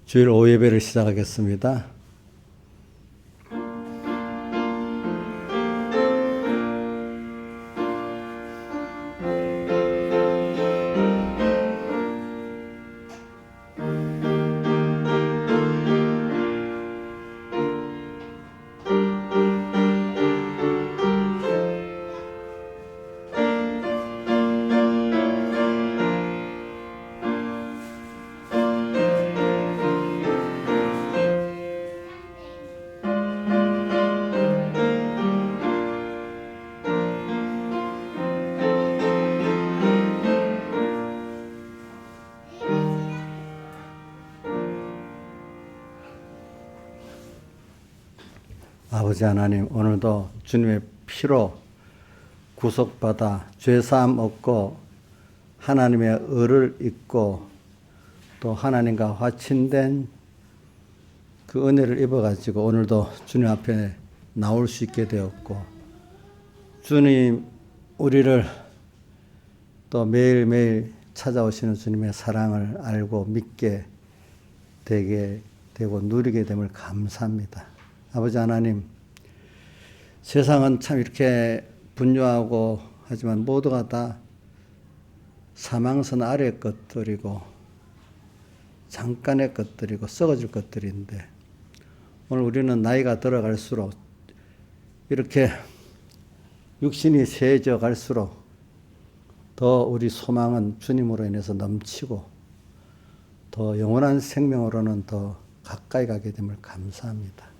주일 오후 예배를 시작하겠습니다. 아버지 하나님, 오늘도 주님의 피로 구속받아 죄사함 얻고 하나님의 의를 입고 또 하나님과 화친된 그 은혜를 입어가지고 오늘도 주님 앞에 나올 수 있게 되었고, 주님 우리를 또 매일매일 찾아오시는 주님의 사랑을 알고 믿게 되게 되고 누리게 됨을 감사합니다. 아버지 하나님, 세상은 참 이렇게 분주하고 하지만 모두가 다 사망선 아래의 것들이고 잠깐의 것들이고 썩어질 것들인데, 오늘 우리는 나이가 들어갈수록 이렇게 육신이 세져 갈수록 더 우리 소망은 주님으로 인해서 넘치고 더 영원한 생명으로는 더 가까이 가게 됨을 감사합니다.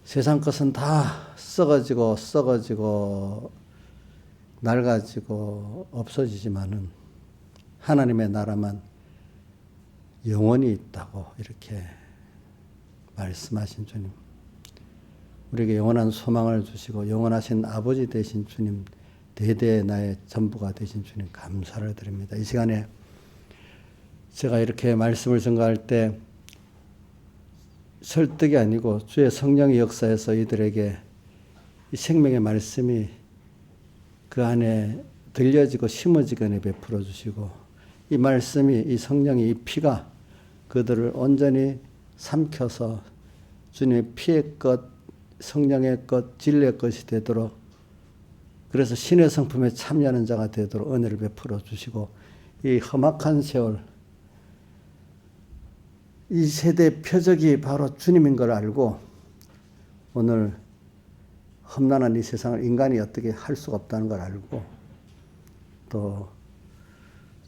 세상 것은 다 썩어지고 낡아지고 없어지지만은 하나님의 나라만 영원히 있다고 이렇게 말씀하신 주님, 우리에게 영원한 소망을 주시고 영원하신 아버지 되신 주님, 대대 나의 전부가 되신 주님 감사를 드립니다. 이 시간에 제가 이렇게 말씀을 전가할 때 설득이 아니고 주의 성령의 역사에서 이들에게 이 생명의 말씀이 그 안에 들려지고 심어지게 베풀어 주시고, 이 말씀이, 이 성령의 이 피가 그들을 온전히 삼켜서 주님의 피의 것, 성령의 것, 진리의 것이 되도록, 그래서 신의 성품에 참여하는 자가 되도록 은혜를 베풀어 주시고, 이 험악한 세월, 이 세대의 표적이 바로 주님인 걸 알고 오늘 험난한 이 세상을 인간이 어떻게 할 수가 없다는 걸 알고 또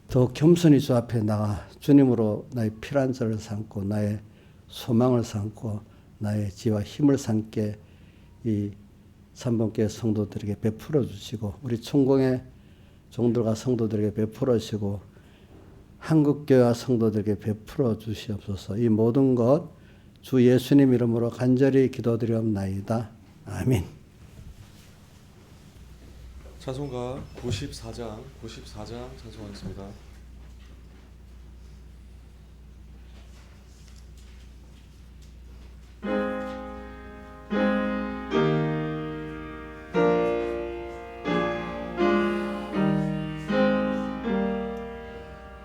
더 겸손히 주 앞에 나가 주님으로 나의 피란자를 삼고 나의 소망을 삼고 나의 지와 힘을 삼게 이 삼봉교회 성도들에게 베풀어 주시고, 우리 총공의 종들과 성도들에게 베풀어 주시고 한국교회와 성도들에게 베풀어 주시옵소서. 이 모든 것 주 예수님 이름으로 간절히 기도드리옵나이다. 아멘. 찬송가 94장 찬송하겠습니다.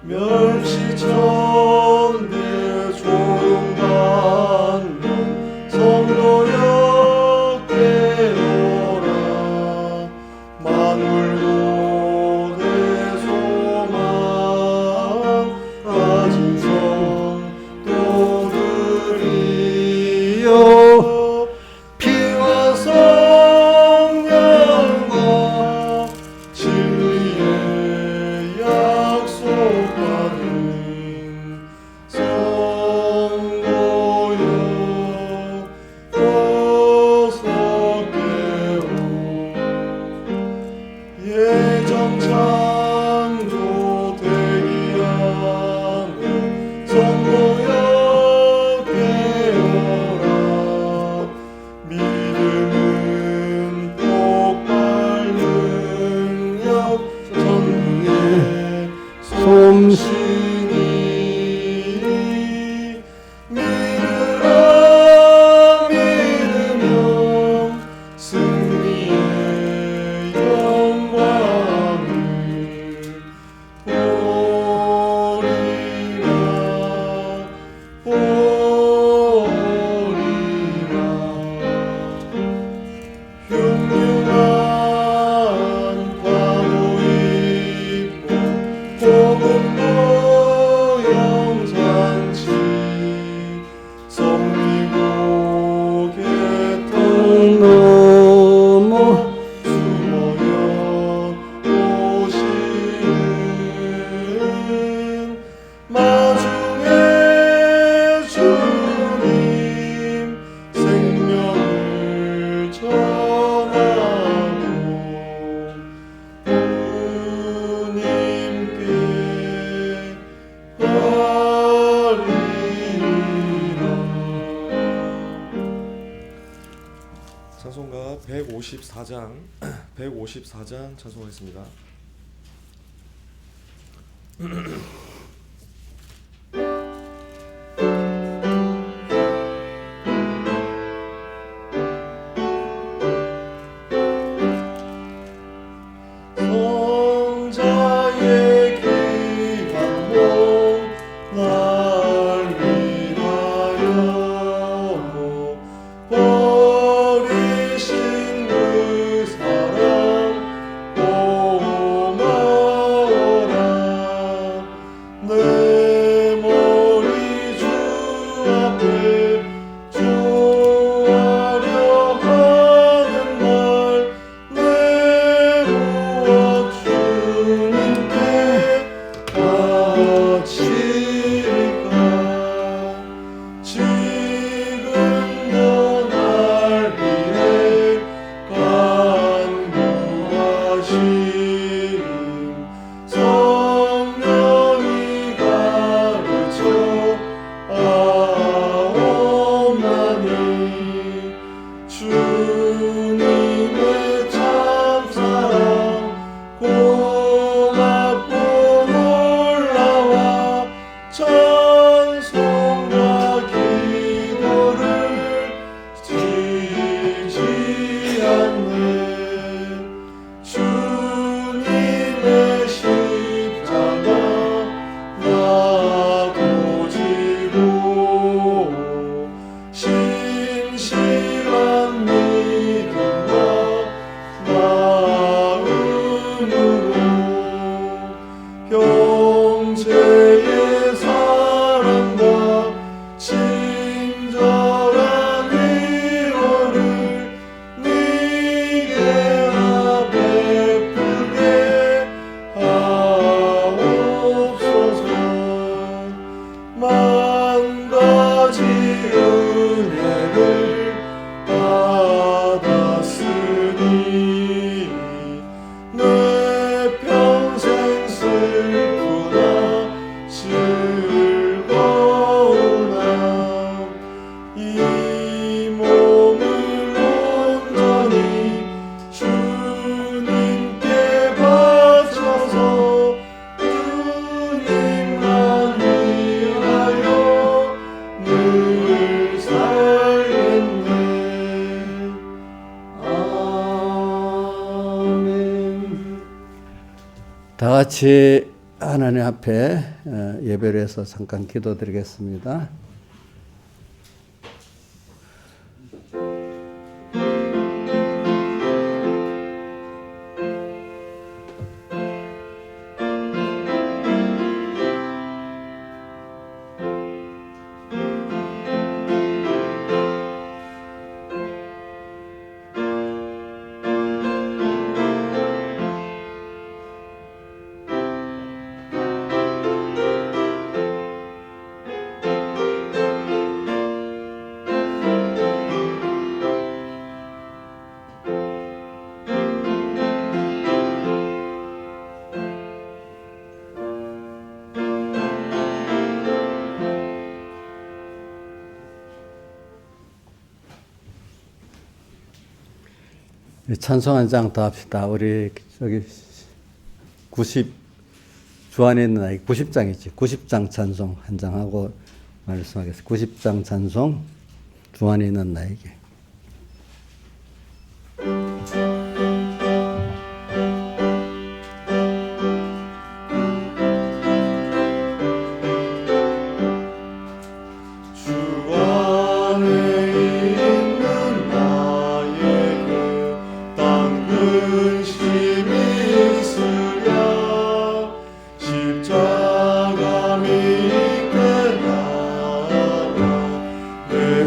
멸시천대 조롱받는 성도여 깨어라. 만물 모두의 소망 154장 154장 찬송하겠습니다. 성자의 귀한 몸 날 위하여 버리신 그 사랑 고마워라. 내 머리 주 앞에 조아려 하는 말 내 무엇 주님께 바칠까. 지금도 날 위해 간구하심 성령이 가르쳐 아옵나니 주님의 참사랑 고맙고 놀라와 찬송과 기도를 지지 않네. 주님의 십자가 나도 지고 신실한 믿음과 마음으로 형제의 사랑과 친절한 위로를 네게나 베풀게 하옵소서. 만 가지 은혜를 받았으니 내 평생 슬프나 즐거우나 이 몸을 온전히 주님께 바쳐서 주님만 위하여 늘 살겠네. 아멘. 다 같이 하나님 앞에 예배를 해서 잠깐 기도드리겠습니다. 찬송 한 장 더 합시다. 우리 저기 90 주안에 있는 아이 90장이지. 90장 찬송 한 장 하고 말씀하겠습니다. 90장 찬송 주안에 있는 나에게.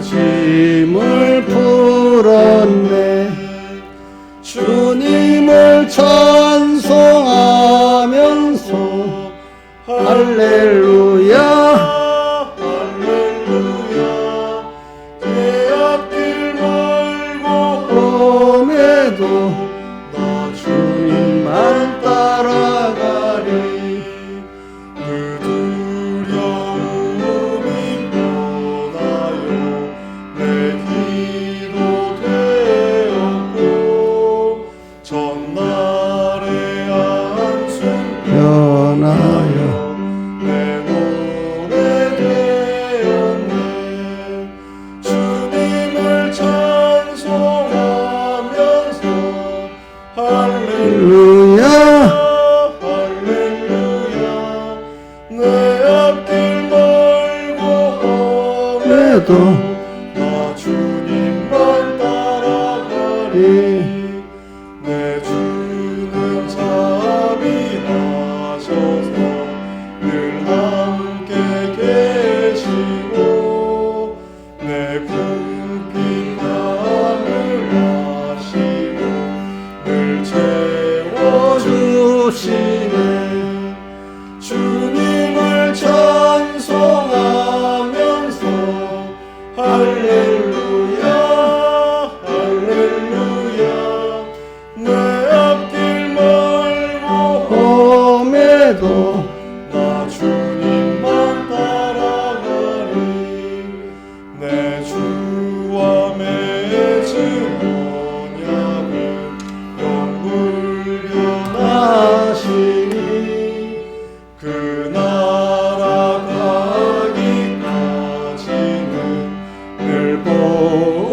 짐을 풀었네. 주님을 찬송하면서 할렐루야 할렐루야. 내 앞길 멀고 험해도 나 주님만 따라가리. 그 두려움이 떠나요. 내 기도 되었고 험에도 나 주님만 따라가리. 내 주는 자비하셔서 늘 함께 계시고 내 궁핍함을 아시고 늘 채워주시네. 주님을 찬송하면서 할렐루야 할렐루야 내 앞길 멀고 험에도 나 주님만 따라가리. 내 주와 맺은 언약은 영불변하시니 그 나라 가기까지는 늘 보호하시네.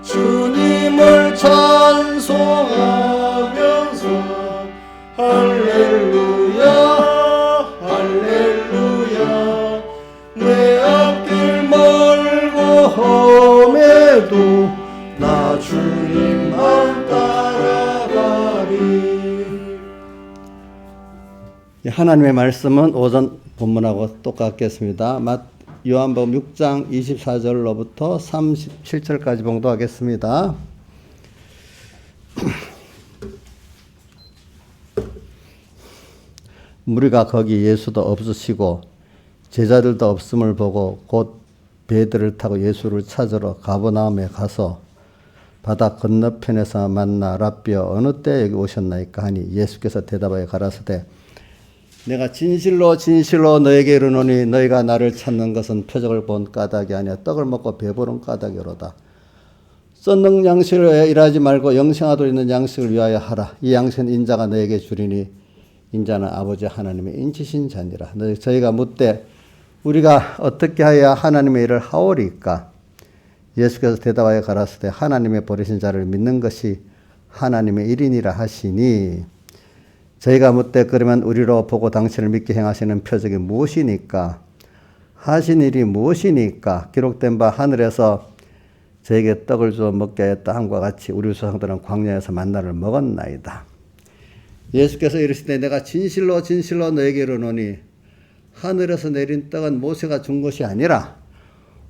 주님을 찬송하면서 할렐루야 할렐루야 내 앞길 멀고 험에도 나 주님만 따라가리. 하나님의 말씀은 오전 본문하고 똑같겠습니다. 요한복음 6장 24절로부터 37절까지 봉독하겠습니다. 무리가 거기 예수도 없으시고 제자들도 없음을 보고 곧 배들을 타고 예수를 찾으러 가버나움에 가서 바다 건너편에서 만나 랍비여 어느 때 여기 오셨나이까 하니 예수께서 대답하여 가라사대 내가 진실로 진실로 너에게 이르노니 너희가 나를 찾는 것은 표적을 본 까닭이 아니라 떡을 먹고 배부른 까닭이로다. 썩는 양식을 위하여 일하지 말고 영생하도록 있는 양식을 위하여 하라. 이 양식은 인자가 너에게 주리니 인자는 아버지 하나님의 인치신 자니라. 저희가 묻되 우리가 어떻게 하여야 하나님의 일을 하오리까? 예수께서 대답하여 가라사대 하나님의 버리신 자를 믿는 것이 하나님의 일이니라 하시니 저희가 묻되 그러면 우리로 보고 당신을 믿게 행하시는 표적이 무엇이니까? 하신 일이 무엇이니까? 기록된 바 하늘에서 저에게 떡을 주어 먹게 하였다 함과 같이 우리 조상들은 광야에서 만나를 먹었나이다. 예수께서 이르시되 내가 진실로 진실로 너에게 이르노니 하늘에서 내린 떡은 모세가 준 것이 아니라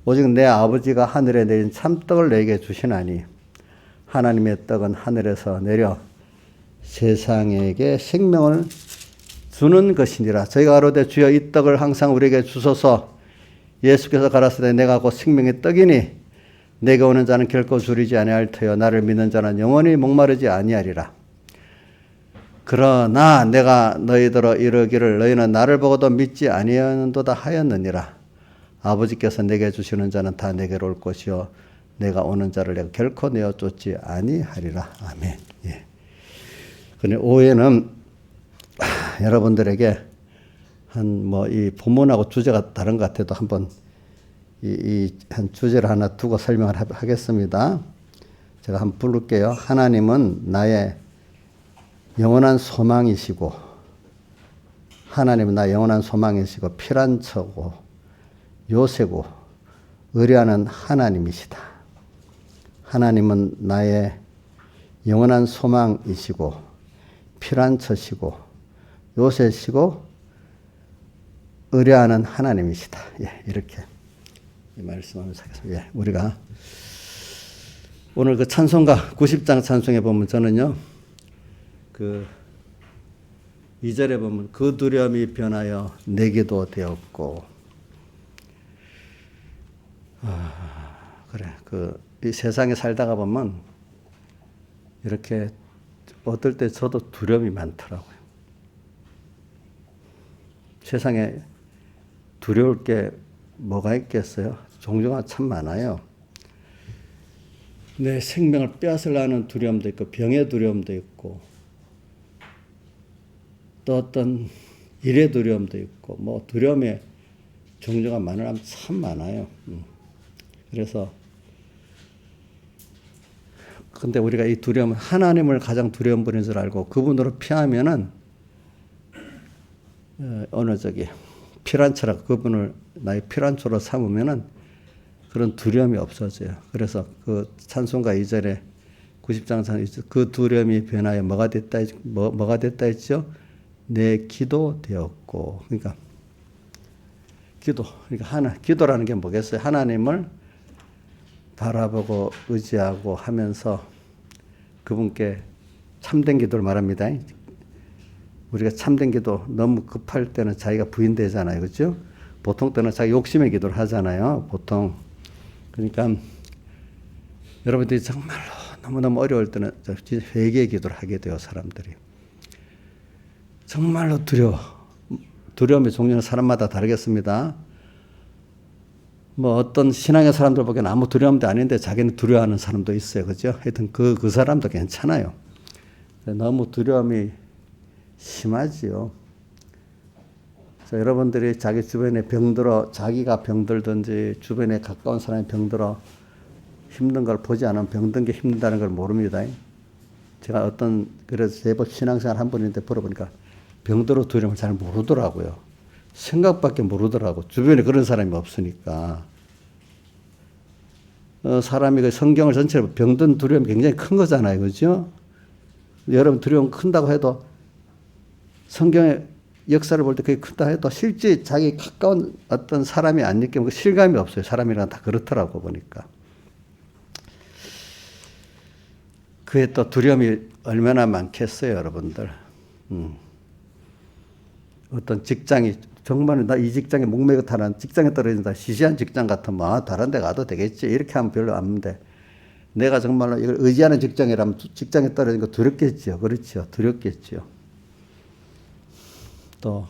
오직 내 아버지가 하늘에 내린 참떡을 내게 주시나니 하나님의 떡은 하늘에서 내려 세상에게 생명을 주는 것이니라. 저희가 가로되 주여 이 떡을 항상 우리에게 주소서. 예수께서 가라사대 내가 곧 생명의 떡이니 내게 오는 자는 결코 줄이지 아니할 터여 나를 믿는 자는 영원히 목마르지 아니하리라. 그러나 내가 너희들어 이르기를 너희는 나를 보고도 믿지 아니하는도다 하였느니라. 아버지께서 내게 주시는 자는 다 내게로 올 것이요 내가 오는 자를 내가 결코 내어 쫓지 아니하리라. 아멘. 예. 근데 오해는 여러분들에게 이 본문하고 주제가 다른 것 같아도 한번 한 주제를 하나 두고 설명을 하겠습니다. 제가 한번 부를게요. 하나님은 나의 영원한 소망이시고, 하나님은 나의 영원한 소망이시고, 피란처고, 요새고, 의뢰하는 하나님이시다. 하나님은 나의 영원한 소망이시고, 피란처시고, 요새시고, 의뢰하는 하나님이시다. 예, 이렇게 말씀하면서 하겠습니다. 예, 우리가 오늘 그 찬송가 90장 찬송에 보면 저는요, 그 2절에 보면 그 두려움이 변하여 내게도 되었고, 그래, 이 세상에 살다가 보면 이렇게 어떨 때 저도 두려움이 많더라고요. 세상에 두려울 게 뭐가 있겠어요? 종류가 참 많아요. 내 생명을 빼앗으려는 두려움도 있고, 병의 두려움도 있고, 또 어떤 일의 두려움도 있고, 두려움의 종류가 많으면 참 많아요. 그래서 근데 우리가 이 두려움은 하나님을 가장 두려움 부리는 줄 알고 그분으로 피하면은 피란처럼 그분을 나의 피란초로 삼으면은 그런 두려움이 없어져요. 그래서 그 찬송가 2절에 90장 그 두려움이 변하여 뭐가 됐다 했죠? 내 기도 되었고. 그러니까 기도라는 게 뭐겠어요? 하나님을 바라보고 의지하고 하면서 그분께 참된 기도를 말합니다. 우리가 참된 기도 너무 급할 때는 자기가 부인되잖아요. 그렇죠? 보통 때는 자기 욕심의 기도를 하잖아요. 보통. 그러니까 여러분들이 정말로 너무너무 어려울 때는 회개의 기도를 하게 돼요. 사람들이. 정말로 두려움의 종류는 사람마다 다르겠습니다. 뭐 어떤 신앙의 사람들 보기에는 아무 두려움도 아닌데 자기는 두려워하는 사람도 있어요. 그죠? 하여튼 그 사람도 괜찮아요. 너무 두려움이 심하지요. 그래서 여러분들이 자기 주변에 자기가 병들든지 주변에 가까운 사람이 병들어 힘든 걸 보지 않으면 병든 게 힘들다는 걸 모릅니다. 제가 그래서 제법 신앙생활 한 분인데 물어보니까 병들어 두려움을 잘 모르더라고요. 생각밖에 모르더라고. 주변에 그런 사람이 없으니까. 사람이 그 성경을 전체로 병든 두려움이 굉장히 큰 거잖아요. 그죠? 여러분 두려움 큰다고 해도 성경의 역사를 볼 때 그게 크다 해도 실제 자기 가까운 어떤 사람이 안 느끼면 그 실감이 없어요. 사람이랑 다 그렇더라고 보니까. 그에 또 두려움이 얼마나 많겠어요, 여러분들. 어떤 직장이 정말 나 이 직장에 목매고타는 직장에 떨어진다. 시시한 직장 같으면 다른 데 가도 되겠지. 이렇게 하면 별로 없는데 내가 정말로 이걸 의지하는 직장이라면 직장에 떨어진 거 두렵겠죠. 그렇죠. 두렵겠죠. 또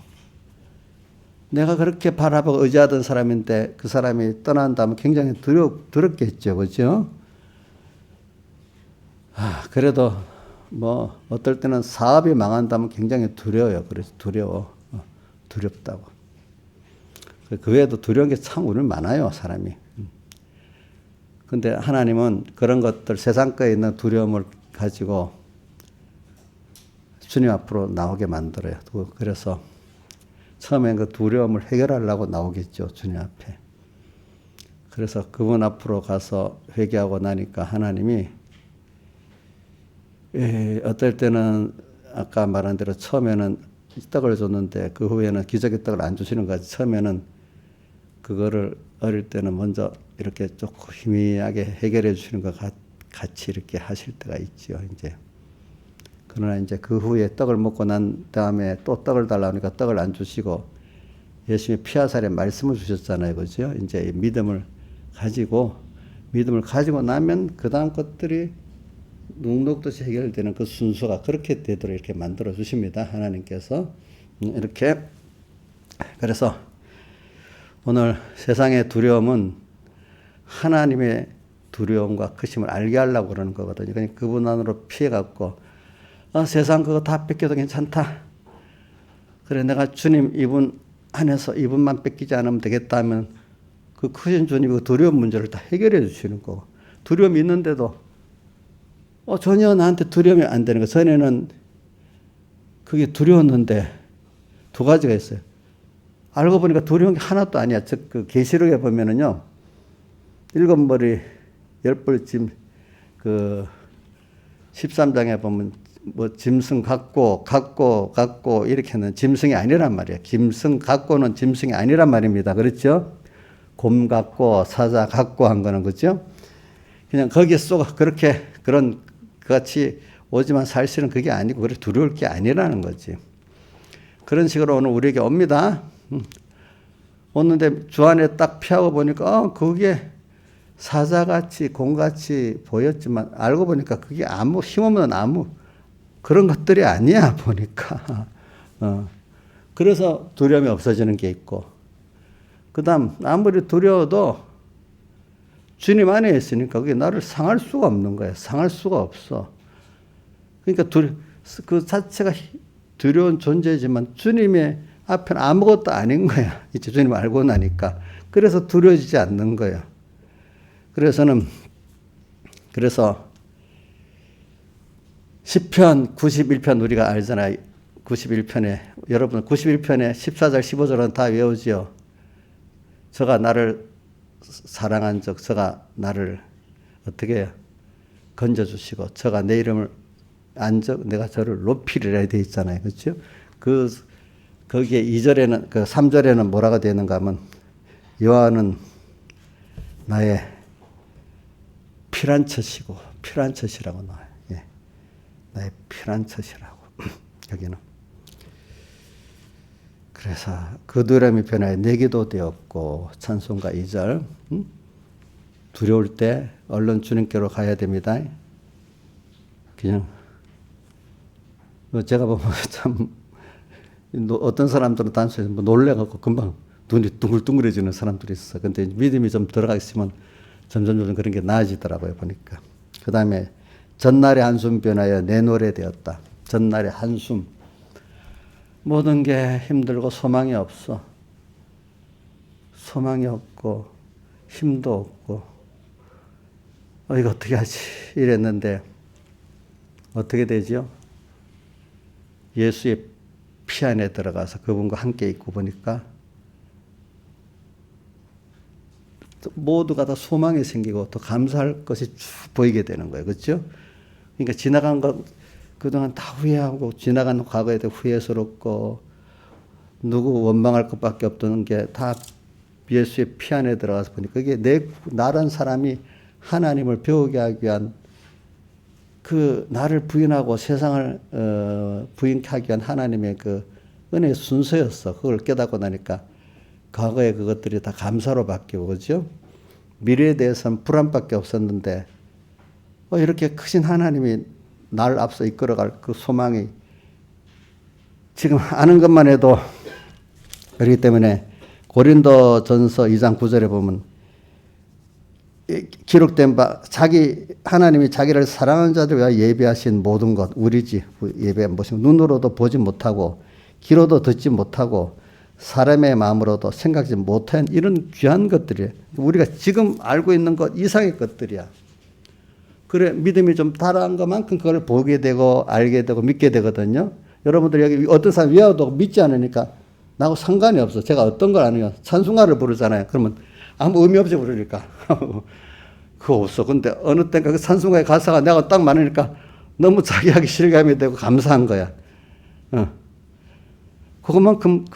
내가 그렇게 바라보고 의지하던 사람인데 그 사람이 떠난다면 굉장히 두렵겠죠. 그렇죠? 그래도 뭐 어떨 때는 사업이 망한다면 굉장히 두려워요. 그래서 두렵다고. 그 외에도 두려운 게 참 우리는 많아요, 사람이. 근데 하나님은 그런 것들, 세상 거에 있는 두려움을 가지고 주님 앞으로 나오게 만들어요. 그래서 처음엔 그 두려움을 해결하려고 나오겠죠, 주님 앞에. 그래서 그분 앞으로 가서 회개하고 나니까 하나님이 어떨 때는 아까 말한 대로 처음에는 떡을 줬는데 그 후에는 기적의 떡을 안 주시는 거지. 처음에는 그거를 어릴 때는 먼저 이렇게 조금 희미하게 해결해 주시는 것 같이 이렇게 하실 때가 있죠, 이제. 그러나 이제 그 후에 떡을 먹고 난 다음에 또 떡을 달라니까 떡을 안 주시고 예수님이 피하살에 말씀을 주셨잖아요, 그죠? 이제 믿음을 가지고 나면 그 다음 것들이 눅눅듯이 해결되는 그 순서가 그렇게 되도록 이렇게 만들어 주십니다. 하나님께서. 이렇게. 그래서 오늘 세상의 두려움은 하나님의 두려움과 크심을 알게 하려고 그러는 거거든요. 그러니까 그분 안으로 피해갖고 세상 그거 다 뺏겨도 괜찮다. 그래 내가 주님 이분 안에서 이분만 뺏기지 않으면 되겠다 하면 그 크신 주님이 그 두려움 문제를 다 해결해 주시는 거고 두려움이 있는데도 전혀 나한테 두려움이 안 되는 거. 전에는 그게 두려웠는데 두 가지가 있어요. 알고 보니까 두려운 게 하나도 아니야. 즉, 그 계시록에 보면은요, 7머리 10뿔짐, 13장에 보면 뭐 짐승 갖고 이렇게 하는 짐승이 아니란 말이에요. 짐승 갖고는 짐승이 아니란 말입니다. 그렇죠? 곰 갖고 사자 갖고 한 거는 그렇죠? 그냥 거기에 쏘가 그렇게 그런 같이 오지만 사실은 그게 아니고 그래 두려울 게 아니라는 거지. 그런 식으로 오늘 우리에게 옵니다. 오는데 주 안에 딱 피하고 보니까 그게 사자같이 곰같이 보였지만 알고 보니까 그게 아무 힘없는 그런 것들이 아니야 보니까. 그래서 두려움이 없어지는 게 있고 그 다음 아무리 두려워도 주님 안에 있으니까 그게 나를 상할 수가 없는 거야. 상할 수가 없어. 그러니까 그 자체가 두려운 존재지만 주님의 앞에는 아무것도 아닌 거야. 이제 주님 알고 나니까. 그래서 두려워지지 않는 거야. 그래서 시편 91편 우리가 알잖아요. 91편에 여러분 91편에 14절 15절은 다 외우지요. 저가 나를 사랑한 적, 저가 나를 어떻게 해요? 건져주시고 저가 내 이름을 안적 내가 저를 높이리라 되어 있잖아요. 그렇죠? 거기에 2절에는 그 3절에는 뭐라고 되어 있는가 하면 여호와는 나의 피난처시고 피난처시라고 나와요. 예. 나의 피난처시라고 여기는. 그래서 그 두려움이 변하여 내게도 되었고 찬송가 2절 두려울 때 얼른 주님께로 가야 됩니다. 그냥 제가 보면 참 어떤 사람들은 단순히 뭐 놀래갖고 금방 눈이 둥글둥글해지는 사람들이 있어. 근데 믿음이 좀 들어가 있으면 점점 그런 게 나아지더라고요 보니까. 그 다음에 전날의 한숨 변하여 내 노래 되었다. 전날의 한숨. 모든 게 힘들고 소망이 없어. 소망이 없고 힘도 없고 이거 어떻게 하지 이랬는데 어떻게 되죠? 예수의 피 안에 들어가서 그분과 함께 있고 보니까 모두가 다 소망이 생기고 또 감사할 것이 쭉 보이게 되는 거예요. 그렇죠? 그러니까 지나간 것 그동안 다 후회하고 지나간 과거에 대해 후회스럽고 누구 원망할 것밖에 없던 게 다 예수의 피 안에 들어가서 보니까 그게 나란 사람이 하나님을 배우게 하기 위한 그 나를 부인하고 세상을 부인하기 위한 하나님의 그 은혜의 순서였어. 그걸 깨닫고 나니까 과거의 그것들이 다 감사로 바뀌고 그렇죠? 미래에 대해서는 불안밖에 없었는데 이렇게 크신 하나님이 날 앞서 이끌어갈 그 소망이 지금 아는 것만 해도 그렇기 때문에 고린도전서 2장 9절에 보면 기록된 바 하나님이 자기를 사랑하는 자들 위하여 예비하신 모든 것 우리 집 예배한 것이 눈으로도 보지 못하고 귀로도 듣지 못하고 사람의 마음으로도 생각지 못한 이런 귀한 것들이에요. 우리가 지금 알고 있는 것 이상의 것들이야. 그래 믿음이 좀 달한 것만큼 그걸 보게 되고 알게 되고 믿게 되거든요. 여러분들 여기 어떤 사람이 외워도 믿지 않으니까 나하고 상관이 없어. 제가 어떤 걸 아느냐 찬송가를 부르잖아요. 그러면 아무 의미 없이 부르니까 그거 없어. 근데 어느 때인가 그 찬송가의 가사가 내가 딱 많으니까 너무 자기하기 실감이 되고 감사한 거야. 그것만큼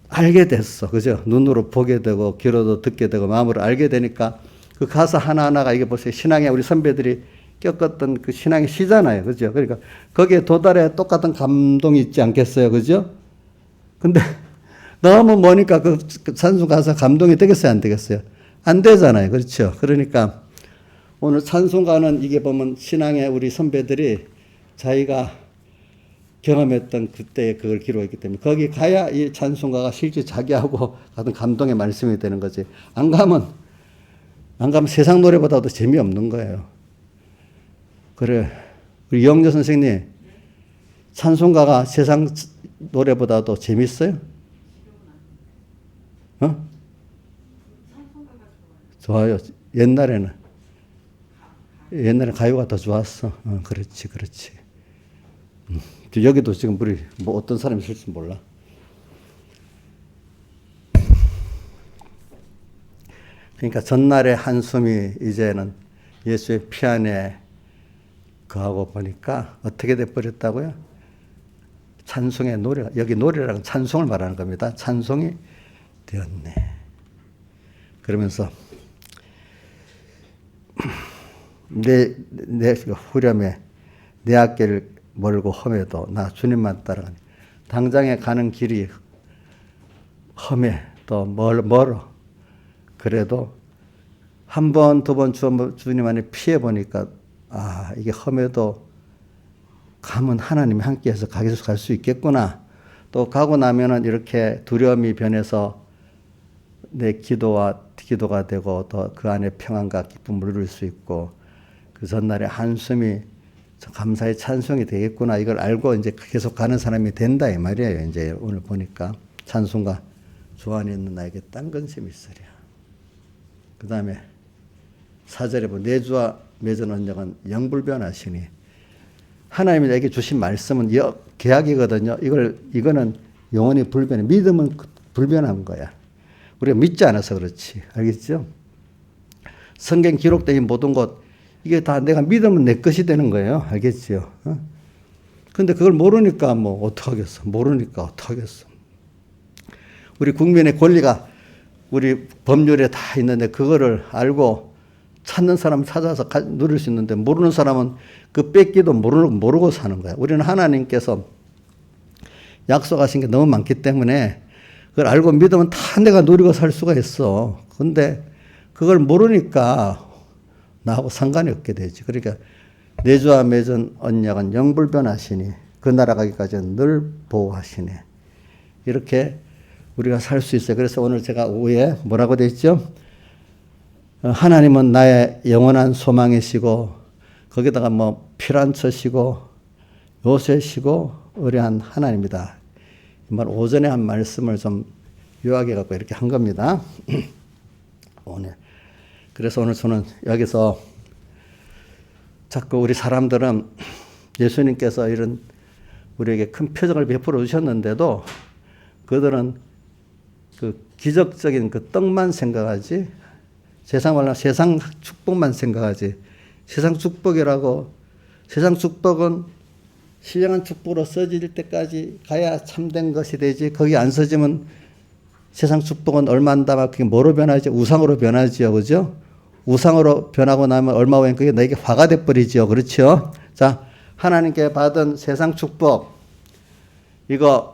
알게 됐어. 그죠? 눈으로 보게 되고 귀로도 듣게 되고 마음으로 알게 되니까 그 가사 하나하나가 이게 벌써 신앙에 우리 선배들이 겪었던 그 신앙의 시잖아요. 그죠? 그러니까 거기에 도달해 똑같은 감동이 있지 않겠어요? 그죠? 근데 너무 머니까 그 찬송 가사 감동이 되겠어요? 안 되겠어요? 안 되잖아요. 그렇죠? 그러니까 오늘 찬송가는 이게 보면 신앙의 우리 선배들이 자기가 경험했던 그때의 그걸 기록했기 때문에 거기 가야 이 찬송가가 실제 자기하고 같은 감동의 말씀이 되는 거지. 안 가면 세상 노래보다도 재미없는 거예요. 그래. 우리 영조 선생님, 찬송가가 세상 노래보다도 재밌어요? 좋아요. 옛날에 가요가 더 좋았어. 그렇지. 여기도 지금 우리 뭐 어떤 사람이 있을지 몰라. 그러니까 전날의 한숨이 이제는 예수의 피 안에 거하고 보니까 어떻게 돼버렸다고요? 찬송의 노래가, 여기 노래라는 찬송을 말하는 겁니다. 찬송이 되었네. 그러면서 내 후렴에 내 앞길 멀고 험해도 나 주님만 따라가니 당장에 가는 길이 험해 또 멀어. 그래도 한 번, 두 번 주님 안에 피해 보니까 이게 험해도 가면 하나님이 함께해서 계속 갈 수 있겠구나. 또 가고 나면은 이렇게 두려움이 변해서 내 기도가 되고 또 그 안에 평안과 기쁨을 누릴 수 있고 그 전날의 한숨이 감사의 찬송이 되겠구나. 이걸 알고 이제 계속 가는 사람이 된다 이 말이에요. 이제 오늘 보니까 찬송가 주 안에 있는 나에게 딴 근심이 있으랴. 그 다음에 4절에 보면 내 주와 맺은 언약은 영불변하시니 하나님이 내게 주신 말씀은 계약이거든요. 이거는 영원히 불변해. 믿음은 불변한 거야. 우리가 믿지 않아서 그렇지. 알겠죠? 성경 기록된 모든 것, 이게 다 내가 믿으면 내 것이 되는 거예요. 알겠죠? 근데 그걸 모르니까 뭐 어떡하겠어. 모르니까 어떡하겠어. 우리 국민의 권리가 우리 법률에 다 있는데 그거를 알고 찾는 사람 찾아서 누릴 수 있는데 모르는 사람은 그 뺏기도 모르고 사는 거야. 우리는 하나님께서 약속하신 게 너무 많기 때문에 그걸 알고 믿으면 다 내가 누리고 살 수가 있어. 근데 그걸 모르니까 나하고 상관이 없게 되지. 그러니까 내 주와 맺은 언약은 영불변하시니 그 나라 가기까지는 늘 보호하시니 이렇게 우리가 살 수 있어요. 그래서 오늘 제가 오후에 뭐라고 되어 있죠? 하나님은 나의 영원한 소망이시고 거기다가 뭐 피란처시고 요새시고 의뢰한 하나님이다. 오전에 한 말씀을 좀 요약해 갖고 이렇게 한 겁니다. 오늘. 그래서 오늘 저는 여기서 자꾸 우리 사람들은 예수님께서 이런 우리에게 큰 표적을 베풀어 주셨는데도 그들은 그 기적적인 그 떡만 생각하지 세상 축복만 생각하지 세상 축복은 신령한 축복으로 써질 때까지 가야 참된 것이 되지 거기 안 써지면 세상 축복은 얼마 안 남아 그게 뭐로 변하지? 우상으로 변하지요. 그죠? 우상으로 변하고 나면 얼마 후엔 그게 너에게 화가 돼버리지요. 그렇죠? 자, 하나님께 받은 세상 축복 이거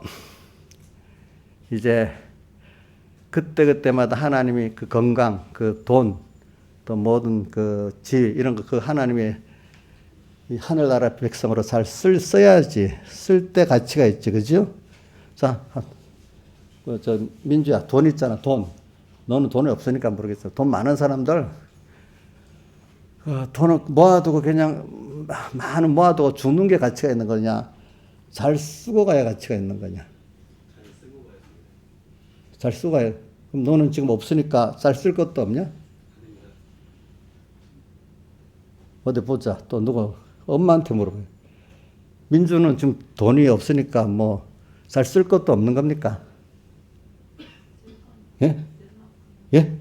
이제 그때마다 하나님이 그 건강, 그 돈, 또 모든 그 질 이런 거 그 하나님의 이 하늘나라 백성으로 잘 써야지. 쓸 때 가치가 있지. 그죠? 자, 저 민주야, 돈 있잖아, 돈. 너는 돈이 없으니까 모르겠어. 돈 많은 사람들, 돈을 모아두고 그냥 많은 모아두고 죽는 게 가치가 있는 거냐? 잘 쓰고 가야 가치가 있는 거냐? 잘 쓰고 가야. 그럼 너는 지금 없으니까 잘 쓸 것도 없냐? 어디 보자. 또 누구? 엄마한테 물어봐요. 민주는 지금 돈이 없으니까 뭐 잘 쓸 것도 없는 겁니까? 예? 예?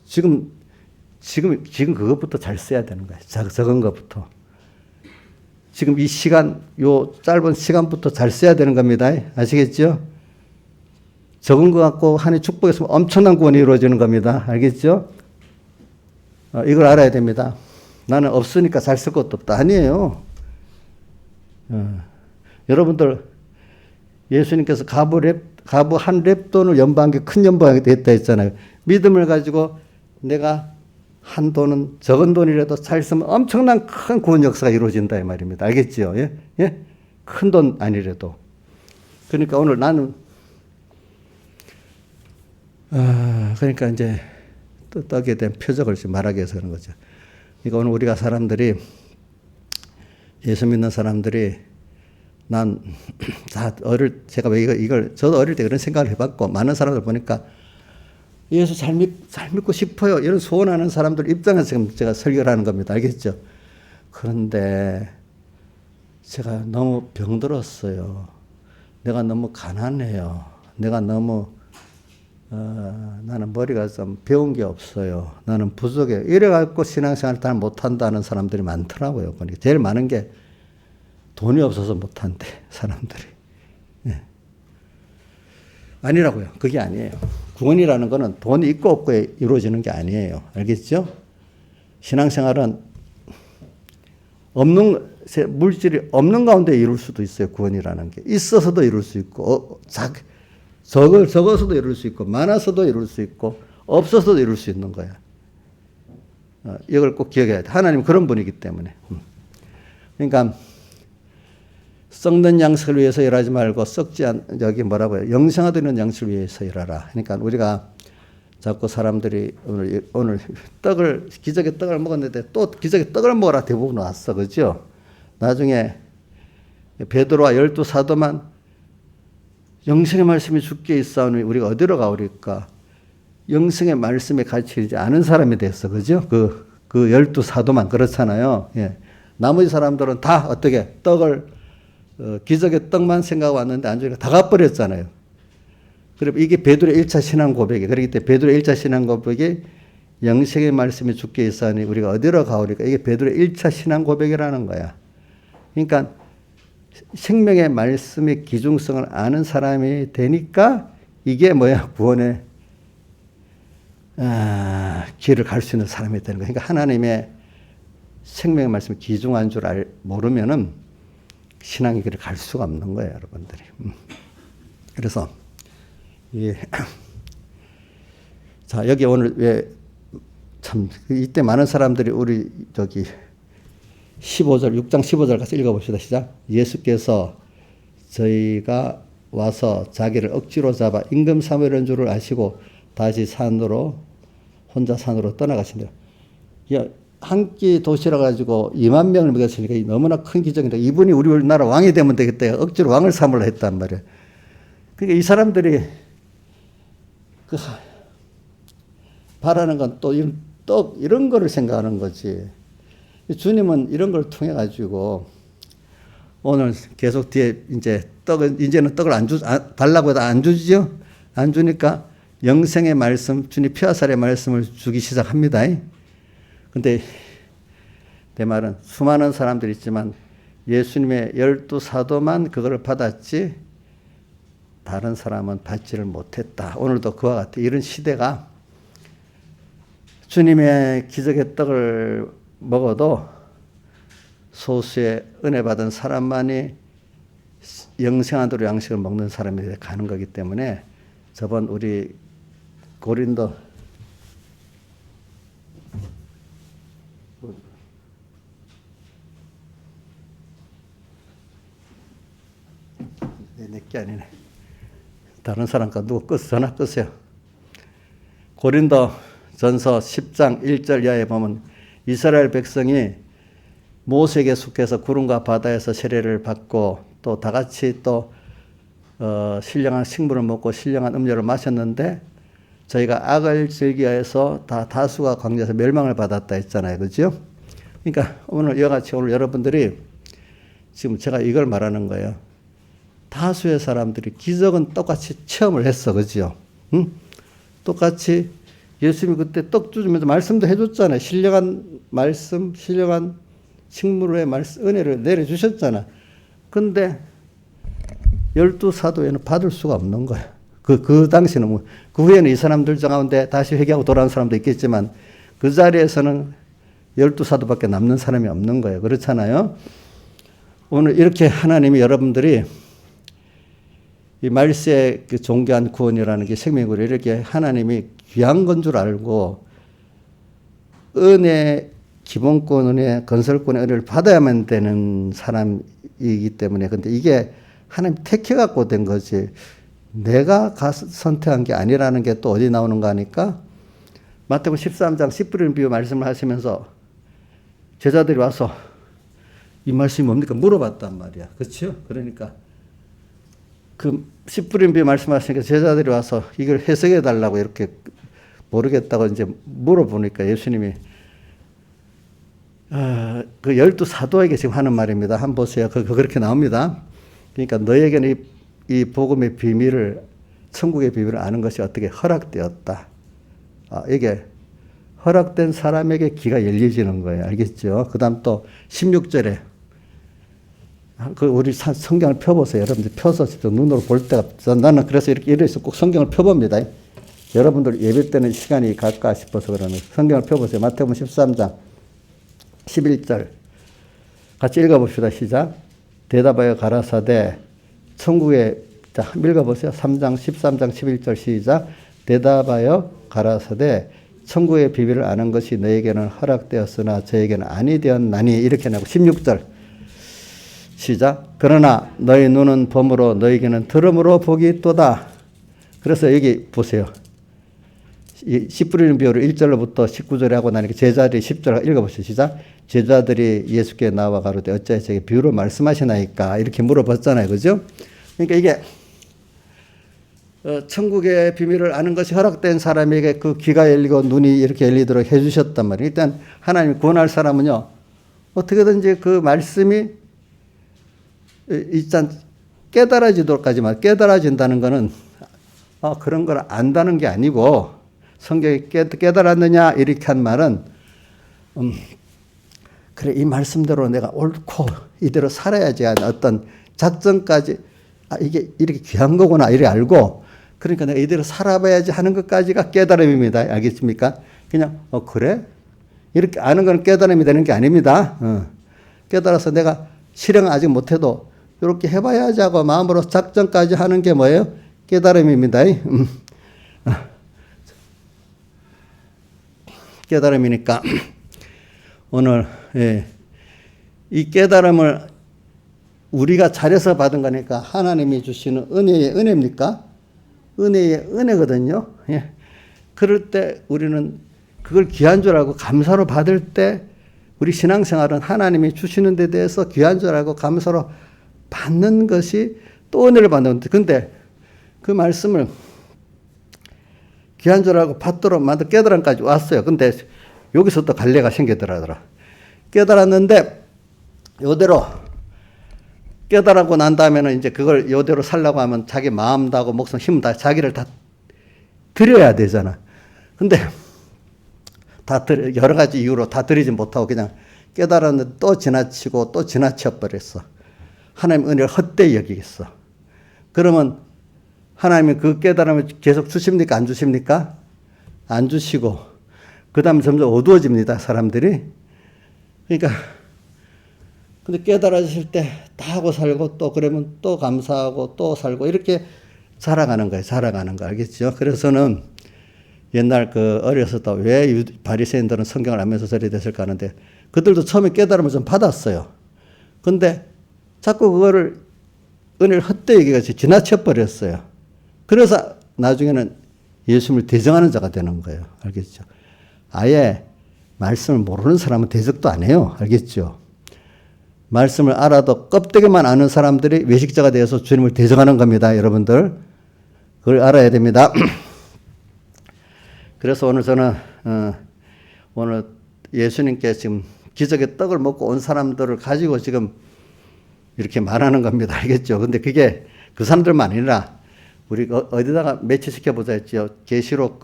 지금 그것부터 잘 써야 되는 거예요. 적은 것부터. 지금 이 시간, 요 짧은 시간부터 잘 써야 되는 겁니다. 아시겠죠? 적은 것 갖고 하나님 축복했으면 엄청난 구원이 이루어지는 겁니다. 알겠죠? 이걸 알아야 됩니다. 나는 없으니까 잘 쓸 것도 없다. 아니에요. 여러분들, 예수님께서 가부 한 렙돈을 연방한 게 큰 연방이 됐다 했잖아요. 믿음을 가지고 내가 한 돈은 적은 돈이라도 잘 쓰면 엄청난 큰 구원 역사가 이루어진다 이 말입니다. 알겠죠? 예? 예? 큰 돈 아니라도. 그러니까 오늘 나는 그러니까 이제 떡에 대한 표적을 말하기 위해서 그런 거죠. 그러니까 오늘 우리가 사람들이 예수 믿는 사람들이 난 다 제가 왜 이걸 저도 어릴 때 그런 생각을 해봤고 많은 사람들 보니까 예수 잘 믿고 싶어요. 이런 소원하는 사람들 입장에서 지금 제가 설교를 하는 겁니다. 알겠죠? 그런데 제가 너무 병들었어요. 내가 너무 가난해요. 내가 너무 나는 머리가 좀 배운 게 없어요. 나는 부족해요. 이래갖고 신앙생활을 잘 못한다는 사람들이 많더라고요. 그러니까 제일 많은 게 돈이 없어서 못한대, 사람들이. 네. 아니라고요. 그게 아니에요. 구원이라는 거는 돈이 있고 없고 이루어지는 게 아니에요. 알겠죠? 신앙생활은 물질이 없는 가운데 이룰 수도 있어요. 구원이라는 게. 있어서도 이룰 수 있고, 적어서도 이룰 수 있고, 많아서도 이룰 수 있고, 없어서도 이룰 수 있는 거야. 이걸 꼭 기억해야 돼. 하나님은 그런 분이기 때문에. 그러니까, 썩는 양식을 위해서 일하지 말고 여기 뭐라고요? 영생하되는 양식을 위해서 일하라. 그러니까 우리가 자꾸 사람들이 오늘 기적의 떡을 먹었는데 또 기적의 떡을 먹으라 대부분 왔어. 그죠? 나중에 베드로와 12 사도만 영생의 말씀이 주께 있사오니 우리가 어디로 가오리까? 영생의 말씀에 가치지 않은 사람이 됐어. 그죠? 그 12 사도만 그렇잖아요. 예. 나머지 사람들은 다 어떻게 떡을 기적의 떡만 생각하고 왔는데 안 주니까 다 가버렸잖아요. 그리고 이게 베드로의 1차 신앙 고백이에요. 그렇기 때문에 베드로의 1차 신앙 고백이 영생의 말씀이 주께 있사오니 우리가 어디로 가오리까? 이게 베드로의 1차 신앙 고백이라는 거야. 그러니까 생명의 말씀의 기중성을 아는 사람이 되니까 이게 뭐야? 구원의 길을 갈 수 있는 사람이 되는 거야. 그러니까 하나님의 생명의 말씀이 기중한 줄 모르면은 신앙의 길을 갈 수가 없는 거예요, 여러분들이. 그래서 자, 여기 오늘 왜 참 이때 많은 사람들이 우리 저기 15절 6장 15절 같이 읽어봅시다. 시작. 예수께서 저희가 와서 자기를 억지로 잡아 임금 삼으려는 줄을 아시고 다시 혼자 산으로 떠나가신다. 한 끼 도시락 가지고 2만 명을 먹였으니까 너무나 큰 기적인데 이분이 우리나라 왕이 되면 되겠다. 억지로 왕을 삼으려 했단 말이에요. 그러니까 이 사람들이 바라는 건 또 이런 거를 생각하는 거지. 주님은 이런 걸 통해 가지고 오늘 계속 뒤에 이제는 떡을 달라고 해도 안 주지요. 안 주니까 영생의 말씀, 주님 피하살의 말씀을 주기 시작합니다. 근데 내 말은 수많은 사람들이 있지만 예수님의 12사도만 그걸 받았지 다른 사람은 받지를 못했다. 오늘도 그와 같아. 이런 시대가 주님의 기적의 떡을 먹어도 소수의 은혜 받은 사람만이 영생하도록 양식을 먹는 사람이 가는 거기 때문에 저번 우리 고린도 내게 아니네. 다른 사람과 누구 전화 끄세요. 고린도 전서 10장 1절 이하에 보면 이스라엘 백성이 모세에게 속해서 구름과 바다에서 세례를 받고 또 다 같이 또 신령한 식물을 먹고 신령한 음료를 마셨는데 저희가 악을 즐기하여서 다수가 광야에서 멸망을 받았다 했잖아요. 그죠? 그러니까 오늘 이와같이 오늘 여러분들이 지금 제가 이걸 말하는 거예요. 다수의 사람들이 기적은 똑같이 체험을 했어. 그죠? 응? 똑같이 예수님이 그때 떡 주면서 말씀도 해줬잖아요. 신령한 말씀, 신령한 식물의 말씀, 은혜를 내려주셨잖아. 근데 12사도에는 받을 수가 없는 거야. 그 당시는 그 후에는 이 사람들 가운데 다시 회개하고 돌아온 사람도 있겠지만 그 자리에서는 12사도밖에 남는 사람이 없는 거예요. 그렇잖아요. 오늘 이렇게 하나님이 여러분들이 이 말세의 그 존귀한 구원이라는 게 생명으로 이렇게 하나님이 귀한 건 줄 알고 은혜 기본권 은혜 건설권의 은혜를 받아야만 되는 사람이기 때문에 근데 이게 하나님 택해 갖고 된 거지 내가 선택한 게 아니라는 게 또 어디 나오는가 하니까 마태복음 13장 씨 뿌리는 비유 말씀을 하시면서 제자들이 와서 이 말씀이 뭡니까 물어봤단 말이야. 그렇죠? 그러니까 그 씨 뿌리는 비유 말씀하시니까 제자들이 와서 이걸 해석해 달라고 이렇게 모르겠다고 이제 물어보니까 예수님이 그 12사도에게 지금 하는 말입니다. 한번 보세요. 그렇게 나옵니다. 그러니까 너에게는 이 복음의 비밀을 천국의 비밀을 아는 것이 어떻게 허락되었다. 이게 허락된 사람에게 귀가 열려지는 거예요. 알겠죠? 그 다음 또 16절에 우리 성경을 펴보세요. 여러분들 펴서 직접 눈으로 볼 때가 나는 그래서 이래서 꼭 성경을 펴봅니다. 여러분들 예배 때는 시간이 갈까 싶어서 그러는 성경을 펴보세요. 마태복음 13장 11절 같이 읽어봅시다. 시작. 대답하여 가라사대 천국에 자 읽어보세요. 3장 13장 11절 시작. 대답하여 가라사대 천국의 비밀을 아는 것이 너에게는 허락되었으나 저에게는 아니 되었나니 이렇게 나고 16절 시작. 그러나 너희 눈은 범으로 너에게는 들음으로 복이 있도다. 그래서 여기 보세요. 씨 뿌리는 비유를 1절로부터 19절에 하고 나니까 제자들이 10절 읽어보시죠. 시작. 제자들이 예수께 나와 가로되 어찌하여 저에게 비유로 말씀하시나이까 이렇게 물어봤잖아요. 그죠? 그러니까 이게 천국의 비밀을 아는 것이 허락된 사람에게 그 귀가 열리고 눈이 이렇게 열리도록 해주셨단 말이에요. 일단 하나님이 구원할 사람은요. 어떻게든지 그 말씀이 일단 깨달아지도록까지만 깨달아진다는 것은 그런 걸 안다는 게 아니고 성경이 깨달았느냐 이렇게 한 말은 그래 이 말씀대로 내가 옳고 이대로 살아야지 하는 어떤 작전까지 이게 이렇게 귀한 거구나 이렇게 알고 그러니까 내가 이대로 살아봐야지 하는 것까지가 깨달음입니다. 알겠습니까? 그냥 그래? 이렇게 아는 건 깨달음이 되는 게 아닙니다. 깨달아서 내가 실행 아직 못해도 이렇게 해봐야지 하고 마음으로 작전까지 하는 게 뭐예요? 깨달음입니다. 깨달음이니까 오늘 이 깨달음을 우리가 잘해서 받은 거니까 하나님이 주시는 은혜의 은혜입니까? 은혜의 은혜거든요. 예. 그럴 때 우리는 그걸 귀한 줄 알고 감사로 받을 때 우리 신앙생활은 하나님이 주시는 데 대해서 귀한 줄 알고 감사로 받는 것이 또 은혜를 받는 건데 근데 그 말씀을 귀한 줄 알고 받도록 만든 깨달음까지 왔어요. 근데 여기서 또 갈래가 생기더라더라. 깨달았는데 요대로 깨달았고 난 다음에는 이제 그걸 요대로 살려고 하면 자기 마음도 하고 목숨 힘 다 자기를 다 드려야 되잖아. 근데 여러 가지 이유로 다 드리지 못하고 그냥 깨달았는데 또 지나치고 또 지나쳐 버렸어. 하나님 은혜를 헛되이 여기겠어. 그러면 하나님이 그 깨달음을 계속 주십니까? 안 주십니까? 안 주시고 그 다음에 점점 어두워집니다. 사람들이. 그러니까 근데 깨달아질 때 다 하고 살고 또 그러면 또 감사하고 또 살고 이렇게 자라가는 거예요. 자라가는 거 알겠죠? 그래서는 옛날 어렸을 때 왜 바리새인들은 성경을 알면서 저리 됐을까 하는데 그들도 처음에 깨달음을 좀 받았어요. 근데 자꾸 그거를 은혜를 헛되이 여기같이 지나쳐 버렸어요. 그래서 나중에는 예수님을 대적하는 자가 되는 거예요. 알겠죠? 아예 말씀을 모르는 사람은 대적도 안 해요. 알겠죠? 말씀을 알아도 껍데기만 아는 사람들이 외식자가 되어서 주님을 대적하는 겁니다. 여러분들. 그걸 알아야 됩니다. 그래서 오늘 저는 오늘 예수님께 지금 기적의 떡을 먹고 온 사람들을 가지고 지금 이렇게 말하는 겁니다. 알겠죠? 근데 그게 그 사람들만 아니라 우리 어디다가 매치시켜 보자 했죠. 계시록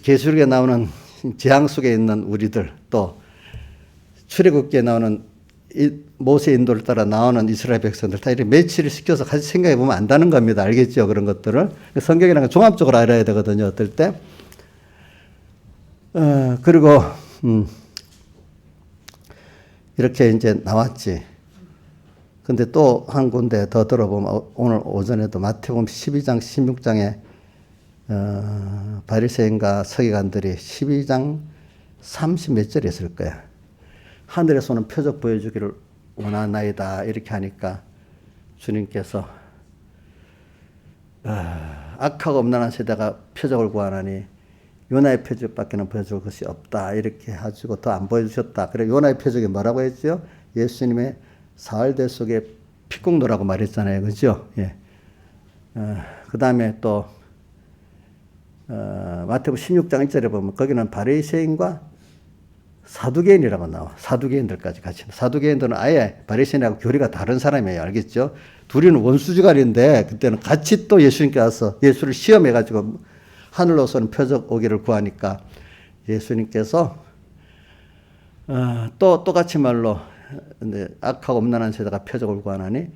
계시록에 나오는 재앙 속에 있는 우리들 또 출애굽기에 나오는 모세 인도를 따라 나오는 이스라엘 백성들 다 이렇게 매치를 시켜서 같이 생각해 보면 안다는 겁니다. 알겠죠? 그런 것들을. 성경이라는 건 종합적으로 알아야 되거든요. 어떨 때. 그리고 이렇게 이제 나왔지. 근데 또 한 군데 더 들어보면 오늘 오전에도 마태복음 12장 16장에 바리새인과 서기관들이 12장 30몇 절에 있을 거야. 하늘에서는 표적 보여주기를 원하나이다 이렇게 하니까 주님께서 악하고 엄란한 세대가 표적을 구하나니 요나의 표적밖에는 보여줄 것이 없다 이렇게 해가지고 더 안 보여주셨다. 그래 요나의 표적이 뭐라고 했죠? 예수님의 사흘대 속에 피국노라고 말했잖아요. 그죠? 예. 그 다음에 또 마태복음 16장 1절에 보면 거기는 바리새인과 사두개인이라고 나와. 사두개인들까지 같이. 사두개인들은 아예 바리새인하고 교리가 다른 사람이에요. 알겠죠? 둘이는 원수지간인데 그때는 같이 또 예수님께 와서 예수를 시험해가지고 하늘로서는 표적 오기를 구하니까 예수님께서 또 똑같이 말로 악하고 엄란한 세대가 표적을 구하나니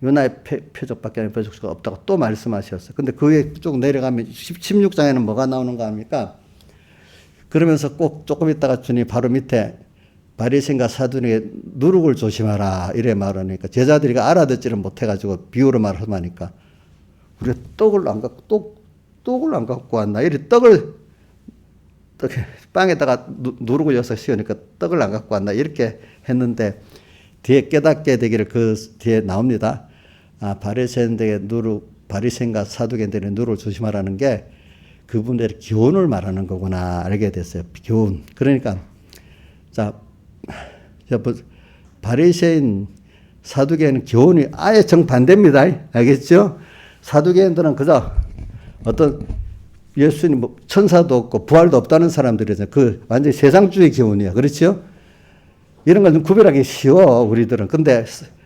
요나의 표적밖에 보여줄 수가 없다고 또 말씀하셨어요. 근데 그 위에 쭉 내려가면 16장에는 뭐가 나오는가 합니까? 그러면서 꼭 조금 있다가 주님 바로 밑에 바리새인과 사두개인에게 누룩을 조심하라 이래 말하니까 제자들이 알아듣지를 못해가지고 비유로 말하니까 우리가 떡을 안 갖고 왔나 이래 떡을 빵에다가 누룩을 여서 씌우니까 떡을 안 갖고 왔나 이렇게 했는데 뒤에 깨닫게 되기를 그 뒤에 나옵니다. 바리새인과 사두개인들에게 누룩을 조심하라는 게 그분들의 교훈을 말하는 거구나 알게 됐어요. 교훈. 그러니까 바리새인 사두개인은 교훈이 아예 정반대입니다. 알겠죠? 사두개인들은 그저 어떤 예수님 천사도 없고 부활도 없다는 사람들이잖아요. 그 완전히 세상주의 교훈이야. 그렇죠? 이런 걸 좀 구별하기 쉬워, 우리들은. 근데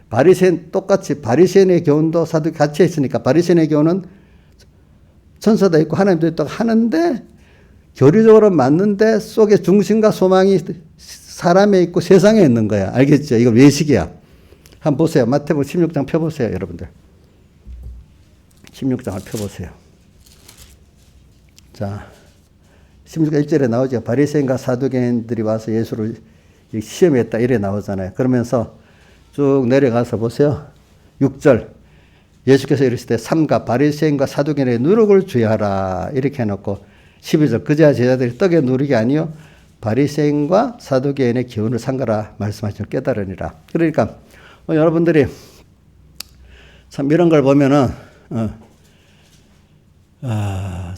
바리새인, 똑같이 바리새인의 교훈도 사두개 같이 있으니까 바리새인의 교훈은 천사도 있고 하나님도 있다고 하는데 교리적으로 맞는데 속에 중심과 소망이 사람에 있고 세상에 있는 거야. 알겠죠? 이거 외식이야. 한번 보세요. 마태복음 16장 펴보세요, 여러분들. 16장을 펴보세요. 자, 16장 1절에 나오죠. 바리새인과 사두개인들이 와서 예수를 시험했다 이래 나오잖아요. 그러면서 쭉 내려가서 보세요. 6절. 예수께서 이르시되 삼가 바리새인과 사두개인의 누룩을 주의하라 이렇게 해놓고 12절. 그제야 제자들이 떡에 누룩이 아니요 바리새인과 사두개인의 기운을 삼가라 말씀하시는 깨달으니라. 그러니까 여러분들이 참 이런 걸 보면은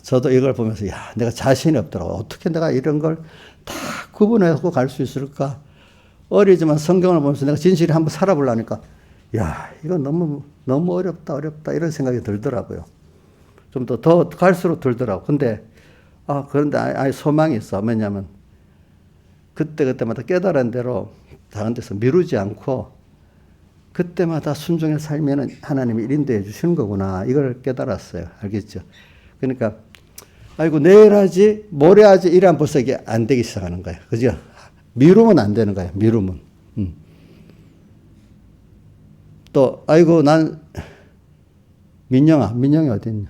저도 이걸 보면서 야, 내가 자신이 없더라고. 어떻게 내가 이런 걸 다 구분해서 갈 수 있을까? 어리지만 성경을 보면서 내가 진실히 한번 살아보려니까 야, 이거 너무 어렵다 이런 생각이 들더라고요. 좀 더 갈수록 들더라고. 근데 그런데 아예 소망이 있어. 왜냐하면 그때마다 깨달은 대로 다른 데서 미루지 않고 그때마다 순종의 삶에는 하나님이 인도해 주시는 거구나. 이걸 깨달았어요. 알겠죠? 그러니까 아이고 내일 하지 모레 하지 이러면 벌써 이게 안 되기 시작하는 거예요. 그죠? 미루면 안 되는 거예요. 미루면. 또 아이고 난 민영이 어디 있냐?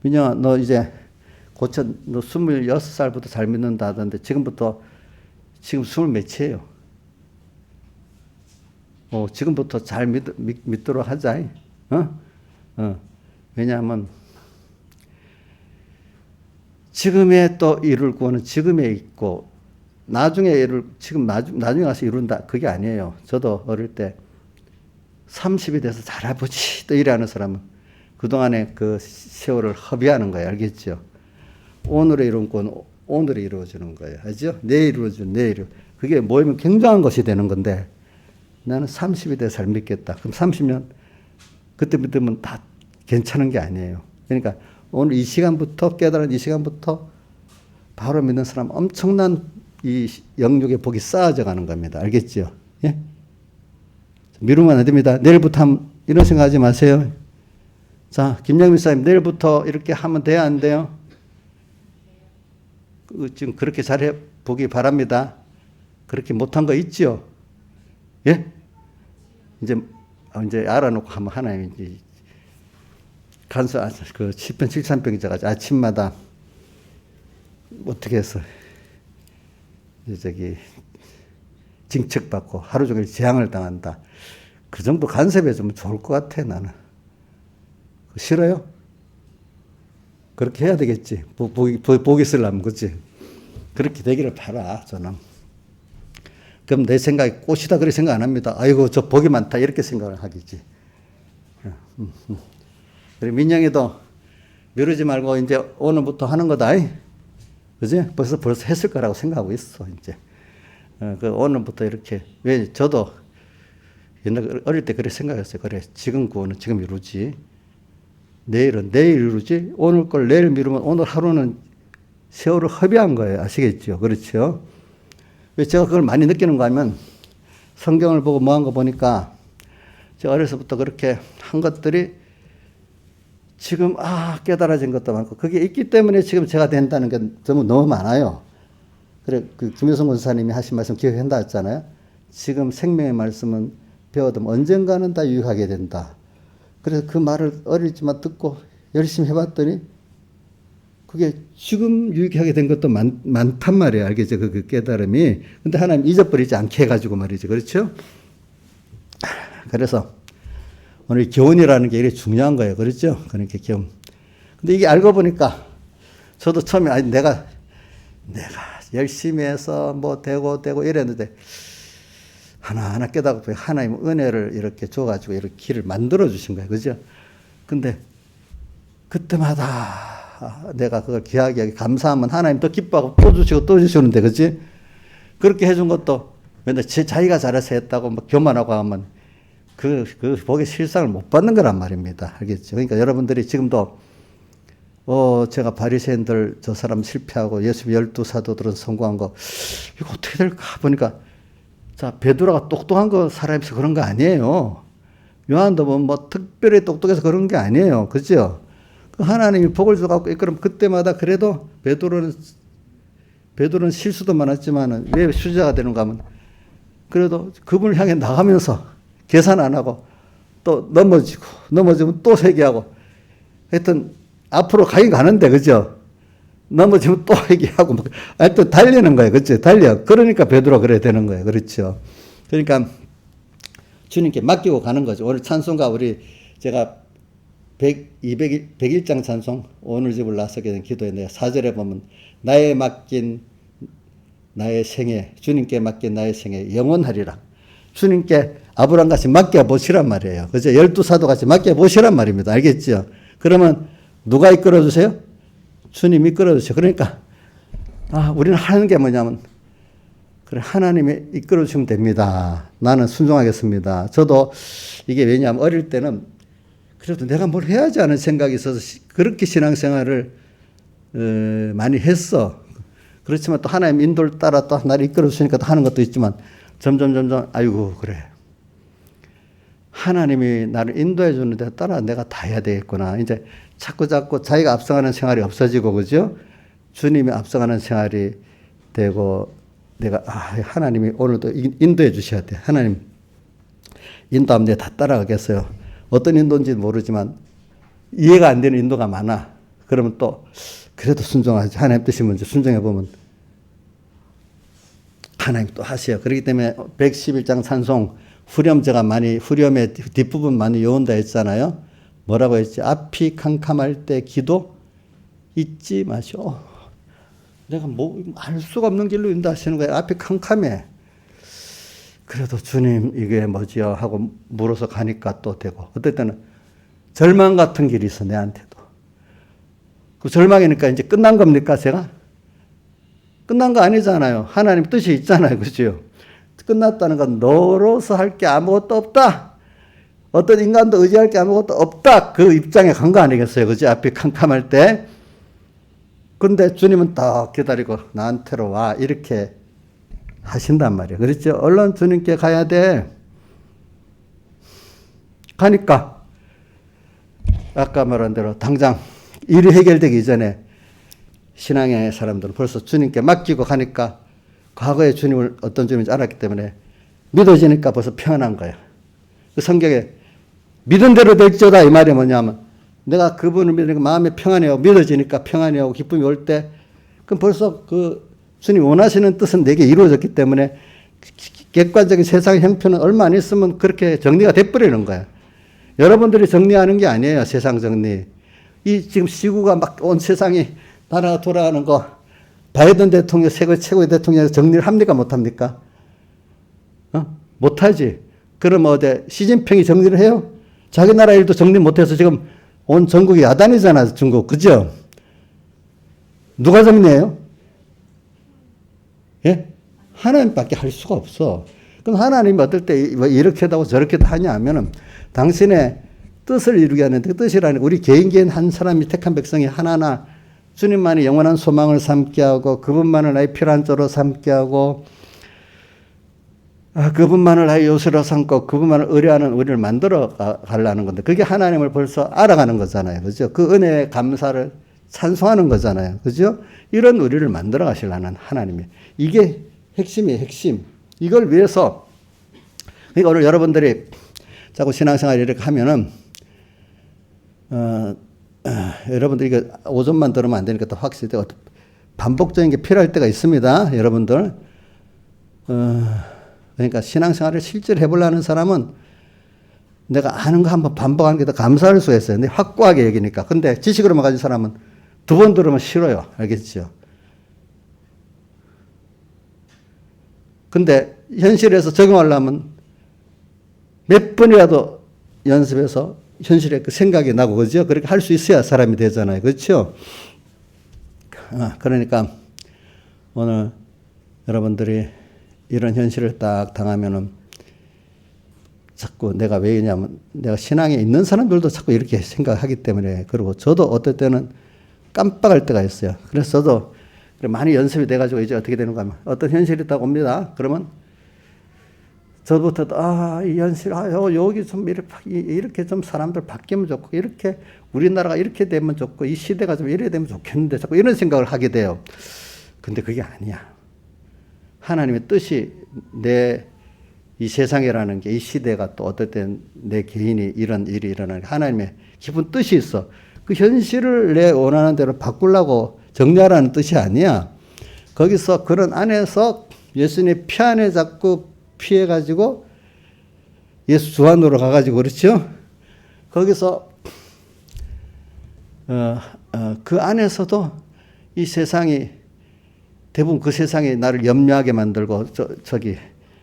민영아 너 이제 너 26살부터 잘 믿는다 하던데 지금 20몇이에요. 지금부터 잘 믿도록 하자. 왜냐하면 지금의 또 일을 구하는 지금에 있고 나중에 일을 나중에 가서 이룬다 그게 아니에요. 저도 어릴 때 30이 돼서 잘해보지 또 이래 하는 사람은 그동안의 그 세월을 허비하는 거예요. 알겠죠? 오늘의 이룬 건 오늘에 이루어지는 거예요. 알죠? 내일 이루어지는 내일. 그게 모이면 굉장한 것이 되는 건데 나는 30이 돼서 잘 믿겠다. 그럼 30년 그때 믿으면 다 괜찮은 게 아니에요. 그러니까 오늘 이 시간부터 깨달은 이 시간부터 바로 믿는 사람 엄청난 이 영육의 복이 쌓아져 가는 겁니다. 알겠죠? 예? 미루면 안 됩니다. 내일부터 이런 생각하지 마세요. 자, 김영민 사님 내일부터 이렇게 하면 돼야 안 돼요? 지금 그렇게 잘해 보기 바랍니다. 그렇게 못한 거 있죠? 예? 이제 알아놓고 하면 하나님 이제 그 10편 73평이자가 아침마다 어떻게 해서 징책받고 하루 종일 재앙을 당한다. 그 정도 간섭해주면 좋을 것 같아 나는. 싫어요? 그렇게 해야 되겠지. 보기 쓰려면 그렇지. 그렇게 되기를 바라 저는. 그럼 내 생각이 꽃이다 그렇게 생각 안 합니다. 아이고 저 복이 많다 이렇게 생각을 하겠지. 그리고 민영이도 미루지 말고 이제 오늘부터 하는 거다. 그지? 벌써 했을 거라고 생각하고 있어 이제. 그 오늘부터 이렇게 왜 저도 옛날 어릴 때 그렇게 생각했어요. 그래 지금 구원은 지금 이루지. 내일은 내일 이루지. 오늘 걸 내일 미루면 오늘 하루는 세월을 허비한 거예요. 아시겠죠? 그렇죠? 왜 제가 그걸 많이 느끼는 거 하면 성경을 보고 뭐 한 거 보니까 제가 어려서부터 그렇게 한 것들이 지금 깨달아진 것도 많고 그게 있기 때문에 지금 제가 된다는 게 너무 많아요. 그래 그 김효성 권사님이 하신 말씀 기억한다 했잖아요. 지금 생명의 말씀은 배워두면 언젠가는 다 유익하게 된다. 그래서 그 말을 어리지만 듣고 열심히 해봤더니 그게 지금 유익하게 된 것도 많단 말이에요. 알겠죠? 그 깨달음이. 근데 하나님 잊어버리지 않게 해가지고 말이죠. 그렇죠? 그래서 오늘 교훈이라는 게 이렇게 중요한 거예요. 그렇죠? 그러니까 교훈. 근데 이게 알고 보니까 저도 처음에 내가 열심히 해서 뭐 되고 이랬는데 하나하나 깨닫고 하나님 은혜를 이렇게 줘가지고 이렇게 길을 만들어 주신 거예요. 그죠? 근데 그때마다 내가 그걸 귀하게 감사하면 하나님 더 기뻐하고 또 주시고 또 주시는데, 그치? 그렇게 해준 것도 맨날 자기가 잘해서 했다고 막 교만하고 하면 그 복의 실상을 못 받는 거란 말입니다. 알겠죠? 그러니까 여러분들이 지금도 제가 바리새인들 저 사람 실패하고 예수님 12사도들은 성공한 거 이거 어떻게 될까 보니까 자, 베드로가 똑똑한 거 사람이서 그런 거 아니에요. 요한도 뭐 특별히 똑똑해서 그런 게 아니에요. 그죠? 하나님이 복을 줘갖고 그럼 그때마다 그래도 베드로는 실수도 많았지만 왜 수제자가 되는가 하면 그래도 그분을 향해 나가면서 계산 안 하고 또 넘어지면 또 회개하고 하여튼 앞으로 가긴 가는데 그죠? 넘어지면 또 회개하고 막 하여튼 달리는 거예요. 그죠? 달려. 그러니까 베드로가 그래야 되는 거예요. 그렇죠? 그러니까 주님께 맡기고 가는 거죠. 오늘 찬송가 제가 101장 찬송 오늘 집을 나서게 된 기도에 내가 4절에 보면 나의 생애 주님께 맡긴 나의 생애 영원하리라. 주님께 아브라함같이 맡겨보시란 말이에요. 그죠? 12사도같이 맡겨보시란 말입니다. 알겠죠? 그러면 누가 이끌어주세요? 주님 이끌어주세요. 그러니까 우리는 하는 게 뭐냐면 그래 하나님이 이끌어주시면 됩니다. 나는 순종하겠습니다. 저도 이게 왜냐하면 어릴 때는 그래도 내가 뭘 해야지 하는 생각이 있어서 그렇게 신앙생활을 많이 했어. 그렇지만 또 하나님 인도를 따라 또 나를 이끌어주시니까 또 하는 것도 있지만 점점 아이고 그래 하나님이 나를 인도해 주는데 따라 내가 다 해야 되겠구나. 이제 자꾸 자기가 앞서가는 생활이 없어지고 그죠? 주님이 앞서가는 생활이 되고 내가 하나님이 오늘도 인도해 주셔야 돼. 하나님 인도하면 내가 다 따라가겠어요. 어떤 인도인지 모르지만 이해가 안 되는 인도가 많아. 그러면 또 그래도 순종하지. 하나님 뜻이 뭔지 순종해 보면 하나님 또 하세요. 그렇기 때문에 111장 찬송 후렴의 뒷부분 많이 외운다 했잖아요. 뭐라고 했지? 앞이 캄캄할 때 기도 잊지 마시오. 내가 알 수가 없는 길로 인도 하시는 거예요. 앞이 캄캄해. 그래도 주님 이게 뭐지요? 하고 물어서 가니까 또 되고. 어떨 때는 절망 같은 길이 있어 내한테도. 그 절망이니까 이제 끝난 겁니까 제가? 끝난 거 아니잖아요. 하나님 뜻이 있잖아요. 그죠? 끝났다는 건 너로서 할 게 아무것도 없다. 어떤 인간도 의지할 게 아무것도 없다. 그 입장에 간 거 아니겠어요. 그죠? 앞이 캄캄할 때. 근데 주님은 딱 기다리고 나한테로 와. 이렇게 하신단 말이에요. 그렇죠? 얼른 주님께 가야 돼. 가니까 아까 말한 대로 당장 일이 해결되기 전에 신앙의 사람들은 벌써 주님께 맡기고 가니까 과거에 주님을 어떤 주님인지 알았기 때문에 믿어지니까 벌써 평안한 거예요. 그 성경에 믿은 대로 될지어다 이 말이 뭐냐면 내가 그분을 믿으니까 마음에 평안이 오고 믿어지니까 평안이 오고 기쁨이 올 때 그럼 벌써 그 주님 원하시는 뜻은 내게 이루어졌기 때문에 객관적인 세상의 형편은 얼마 안 있으면 그렇게 정리가 돼버리는 거예요. 여러분들이 정리하는 게 아니에요. 세상 정리. 이 지금 시구가 막 온 세상이 나라가 돌아가는 거 바이든 대통령 세계 최고의 대통령이 정리를 합니까 못합니까? 못하지. 그럼 어디 시진핑이 정리를 해요? 자기 나라 일도 정리 못해서 지금 온 전국이 야단이잖아 중국. 그죠? 누가 정리해요? 예? 하나님밖에 할 수가 없어. 그럼 하나님이 어떨 때 이렇게도 하고 저렇게도 하냐 하면은 당신의 뜻을 이루게 하는데 그 뜻이라는 우리 개인 한 사람이 택한 백성이 하나하나 주님만이 영원한 소망을 삼게 하고 그분만을 나의 필요한 자로 삼게 하고 그분만을 나의 요새로 삼고 그분만을 의뢰하는 우리를 만들어 가려는 건데 그게 하나님을 벌써 알아가는 거잖아요. 그죠? 그 은혜에 감사를 찬송하는 거잖아요. 그죠? 이런 우리를 만들어 가시려는 하나님이 이게 핵심이에요. 핵심. 이걸 위해서 그러니까 오늘 여러분들이 자꾸 신앙생활 이렇게 하면은 여러분들 이거 오전만 들으면 안 되니까 또 확실히 반복적인 게 필요할 때가 있습니다. 여러분들. 그러니까 신앙생활을 실제로 해보려는 사람은 내가 아는 거 한번 반복하는 게 더 감사할 수 있어요. 근데 확고하게 여기니까. 근데 지식으로만 가진 사람은 두 번 들으면 싫어요. 알겠죠? 근데 현실에서 적용하려면 몇 번이라도 연습해서 현실에 그 생각이 나고, 그죠? 그렇게 할 수 있어야 사람이 되잖아요. 그렇죠? 그러니까 오늘 여러분들이 이런 현실을 딱 당하면은 자꾸 내가 왜냐면 내가 신앙에 있는 사람들도 자꾸 이렇게 생각하기 때문에 그리고 저도 어떨 때는 깜빡할 때가 있어요. 그래서 저도 많이 연습이 돼가지고 이제 어떻게 되는가 하면 어떤 현실이 딱 옵니다. 그러면 저부터도 이 현실 여기 좀 이렇게 좀 사람들 바뀌면 좋고 이렇게 우리나라가 이렇게 되면 좋고 이 시대가 좀 이래 되면 좋겠는데 자꾸 이런 생각을 하게 돼요. 근데 그게 아니야. 하나님의 뜻이 이 세상이라는 게 이 시대가 또 어떨 땐 내 개인이 이런 일이 일어나는 하나님의 깊은 뜻이 있어. 그 현실을 내 원하는 대로 바꾸려고 정리하라는 뜻이 아니야. 거기서 그런 안에서 예수님의 피 안에 자꾸 피해가지고 예수 주 안으로 가가지고 그렇죠? 거기서 그 안에서도 이 세상이 대부분 그 세상이 나를 염려하게 만들고 저기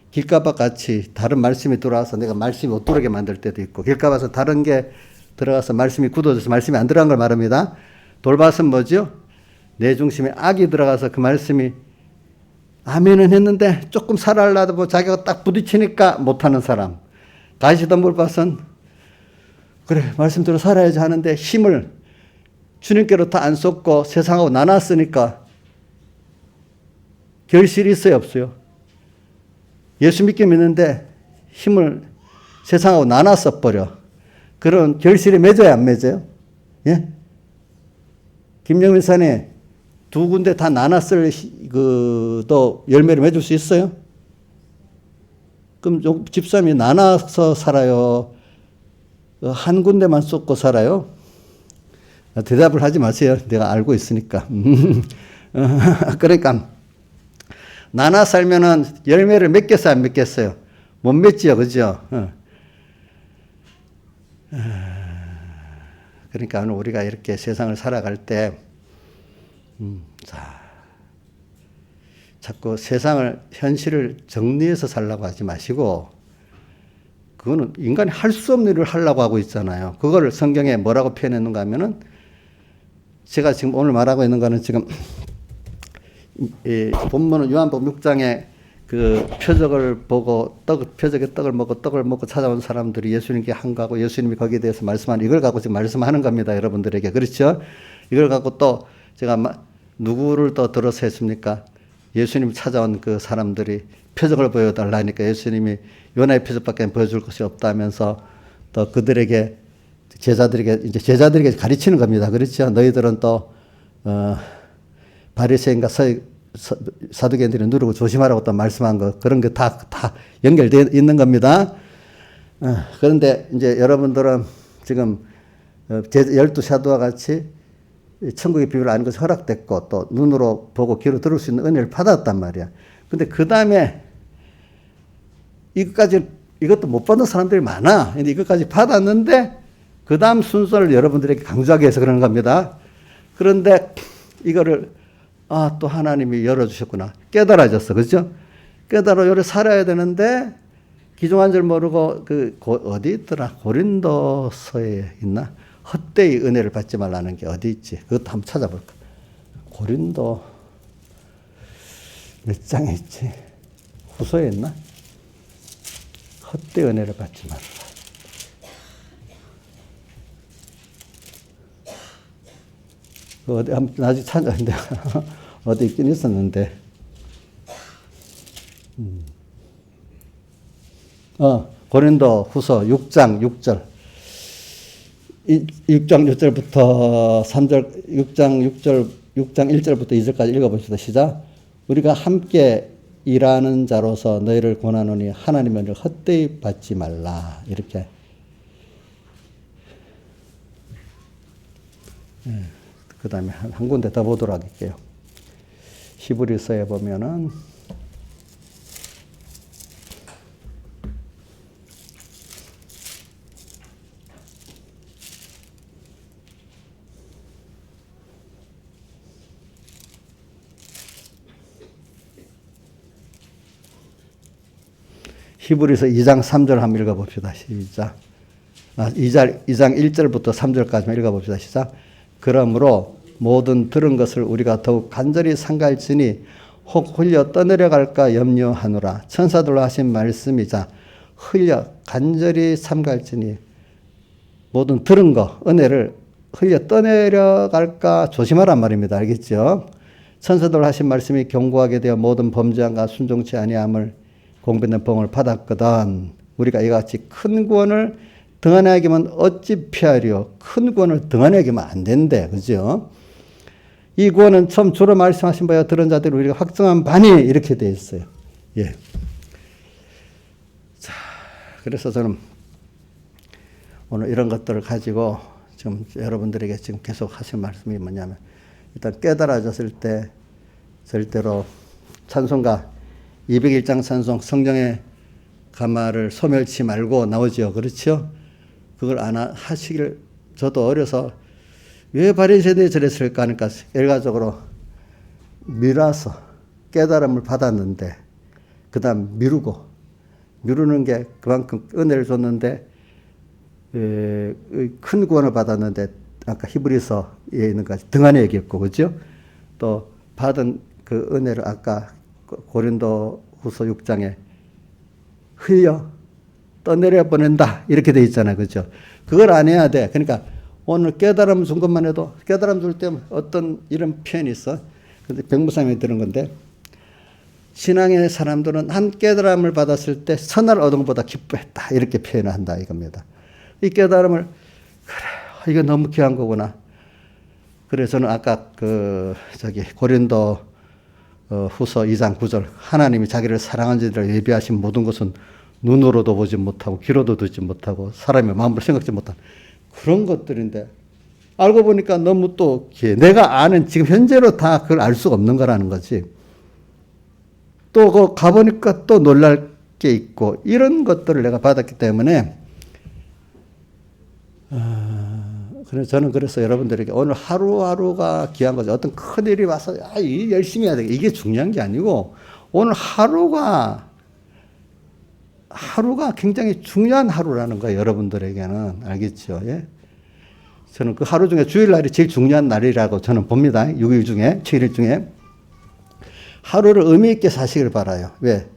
길가밭 같이 다른 말씀이 들어와서 내가 말씀이 못 들어오게 만들 때도 있고 길가밭에서 다른 게 들어가서 말씀이 굳어져서 말씀이 안 들어간 걸 말합니다. 돌밭은 뭐죠? 내 중심에 악이 들어가서 그 말씀이 아멘은 했는데 조금 살아하려다 뭐 자기가 딱 부딪히니까 못하는 사람. 가시덤불밭은 그래 말씀대로 살아야지 하는데 힘을 주님께로 다 안 쏟고 세상하고 나눴으니까 결실이 있어요 없어요? 예수 믿게 믿는데 힘을 세상하고 나눴어 버려. 그런 결실이 맺어야 안 맺어요? 예? 김영민 사님 두 군데 다 나눴을 또 열매를 맺을 수 있어요? 그럼 집사람이 나눠서 살아요? 한 군데만 쏟고 살아요? 대답을 하지 마세요. 내가 알고 있으니까. 그러니까 나눠 살면은 열매를 맺겠어요, 안 맺겠어요? 못 맺지요, 그죠? 그러니까 오늘 우리가 이렇게 세상을 살아갈 때, 자꾸 세상을, 현실을 정리해서 살라고 하지 마시고, 그거는 인간이 할 수 없는 일을 하려고 하고 있잖아요. 그거를 성경에 뭐라고 표현했는가 하면은, 제가 지금 오늘 말하고 있는 거는 지금, 본문은 요한복음 6장에 그 표적을 보고 표적의 떡을 먹고 찾아온 사람들이 예수님께 한가하고 예수님이 거기에 대해서 말씀하는 이걸 갖고 지금 말씀하는 겁니다. 여러분들에게. 그렇죠? 이걸 갖고 또 제가 누구를 또 들어서 했습니까? 예수님 찾아온 그 사람들이 표적을 보여달라니까 예수님이 요나의 표적밖에 보여줄 것이 없다면서 또 그들에게 제자들에게 가르치는 겁니다. 그렇죠? 너희들은 또 바리새인과 사두개인들이 누르고 조심하라고 또 말씀한 거 그런 게 다 연결되어 있는 겁니다. 그런데 이제 여러분들은 지금 12사도와 같이 천국의 비밀을 아는 것이 허락됐고 또 눈으로 보고 귀로 들을 수 있는 은혜를 받았단 말이야. 근데 그 다음에 이것도 못 받는 사람들이 많아. 근데 이것까지 받았는데 그 다음 순서를 여러분들에게 강조하기 위해서 그러는 겁니다. 그런데 이거를 또 하나님이 열어주셨구나. 깨달아졌어. 그죠? 깨달아 요래 살아야 되는데 기종한 줄 모르고 어디 있더라? 고린도서에 있나? 헛되이 은혜를 받지 말라는 게 어디 있지? 그것도 한번 찾아볼까? 고린도 몇 장에 있지? 후서에 있나? 헛되이 은혜를 받지 말라. 어디 한번 나중에 찾아는데 어디 있긴 있었는데 고린도 후서 6장 6절 6장 6절부터 3절 6장 1절부터 2절까지 읽어봅시다. 시작. 우리가 함께 일하는 자로서 너희를 권하노니 하나님의 은혜를 헛되이 받지 말라. 이렇게 그 다음에 한 군데 더 보도록 할게요. 히브리서에 보면은 히브리서 2장 3절 한번 읽어봅시다. 시작. 2장 1절부터 3절까지만 읽어봅시다. 시작. 그러므로 모든 들은 것을 우리가 더욱 간절히 삼갈지니 혹 흘려 떠내려갈까 염려하노라. 천사들로 하신 말씀이자 흘려 간절히 삼갈지니 모든 들은 거 은혜를 흘려 떠내려갈까 조심하란 말입니다. 알겠죠? 천사들로 하신 말씀이 경고하게 되어 모든 범죄함과 순종치 아니함을 공변된 복을 받았거든. 우리가 이와 같이 큰 구원을 등한히 여기면 어찌 피하리요. 큰 구원을 등한히 여기면 안 된대. 그죠? 이 구원은 처음 주로 말씀하신 바와 들은 자들이 우리가 확증한 바니 이렇게 되어 있어요. 예. 자, 그래서 저는 오늘 이런 것들을 가지고 지금 여러분들에게 지금 계속 하신 말씀이 뭐냐면 일단 깨달아졌을 때 절대로 찬송가 201장 찬송 성령의 가마를 소멸치 말고 나오죠. 그렇죠? 그걸 안 하시길 저도 어려서 왜 바린 세대에 저랬을까 하니까 결과적으로 미라서 깨달음을 받았는데 그 다음 미루는 게 그만큼 은혜를 줬는데 큰 구원을 받았는데 아까 히브리서에 있는 것까지 등한히 얘기했고 그죠? 또 받은 그 은혜를 아까 고린도 후서 6장에 흘려 떠내려 보낸다 이렇게 돼 있잖아요. 그죠? 그걸 안 해야 돼. 그러니까 오늘 깨달음 준 것만 해도 깨달음 줄 때 어떤 이런 표현이 있어. 근데 백무사님이 들은 건데 신앙의 사람들은 한 깨달음을 받았을 때 선을 얻은 것보다 기뻐했다 이렇게 표현을 한다 이겁니다. 이 깨달음을 그래 이거 너무 귀한 거구나. 그래서 저는 아까 고린도 후서 2장 9절 하나님이 자기를 사랑한 자들을 예비하신 모든 것은 눈으로도 보지 못하고 귀로도 듣지 못하고 사람의 마음으로 생각지 못한 그런 것들인데 알고 보니까 너무 또 내가 아는 지금 현재로 다 그걸 알 수가 없는 거라는 거지. 또 그 가보니까 또 놀랄 게 있고 이런 것들을 내가 받았기 때문에 그래서 저는 그래서 여러분들에게 오늘 하루하루가 귀한 거죠. 어떤 큰 일이 와서 열심히 해야 돼. 이게 중요한 게 아니고 오늘 하루가 굉장히 중요한 하루라는 거예요. 여러분들에게는 알겠죠? 예? 저는 그 하루 중에 주일날이 제일 중요한 날이라고 저는 봅니다. 6일 중에 7일 중에 하루를 의미 있게 사시길 바라요. 왜?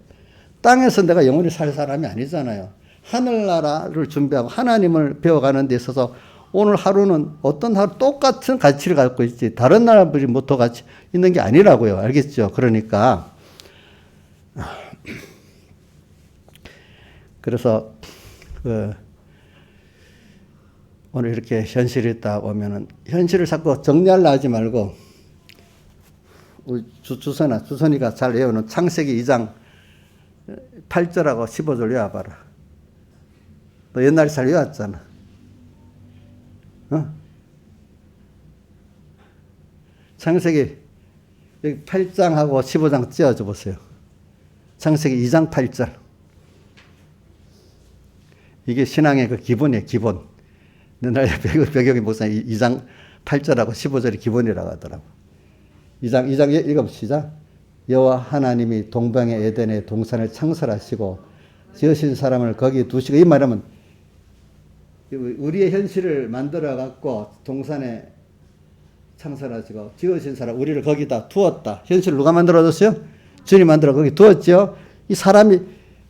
땅에서 내가 영원히 살 사람이 아니잖아요. 하늘나라를 준비하고 하나님을 배워가는 데 있어서 오늘 하루는 어떤 하루 똑같은 가치를 갖고 있지 다른 나라들이 뭐 더 가치 있는 게 아니라고요. 알겠죠? 그러니까 그래서 오늘 이렇게 현실이 있다 오면은 현실을 자꾸 정리하려 하지 말고 우리 주선이가 잘 외우는 창세기 2장 8절하고 15절 외워봐라. 너 옛날에 잘 외웠잖아. 창세기 8장하고 15장 띄워줘 보세요. 창세기 2장 8절. 이게 신앙의 그 기본이에요, 기본. 옛날에 백여기 목사님 2장 8절하고 15절이 기본이라고 하더라고. 2장 읽어봅시다. 여호와 하나님이 동방의 에덴의 동산을 창설하시고 지으신 사람을 거기 두시고 이 말하면 우리의 현실을 만들어 갖고 동산에 창설하시고 지으신 사람 우리를 거기다 두었다. 현실을 누가 만들어줬어요? 주님 만들어 거기 두었죠. 이 사람이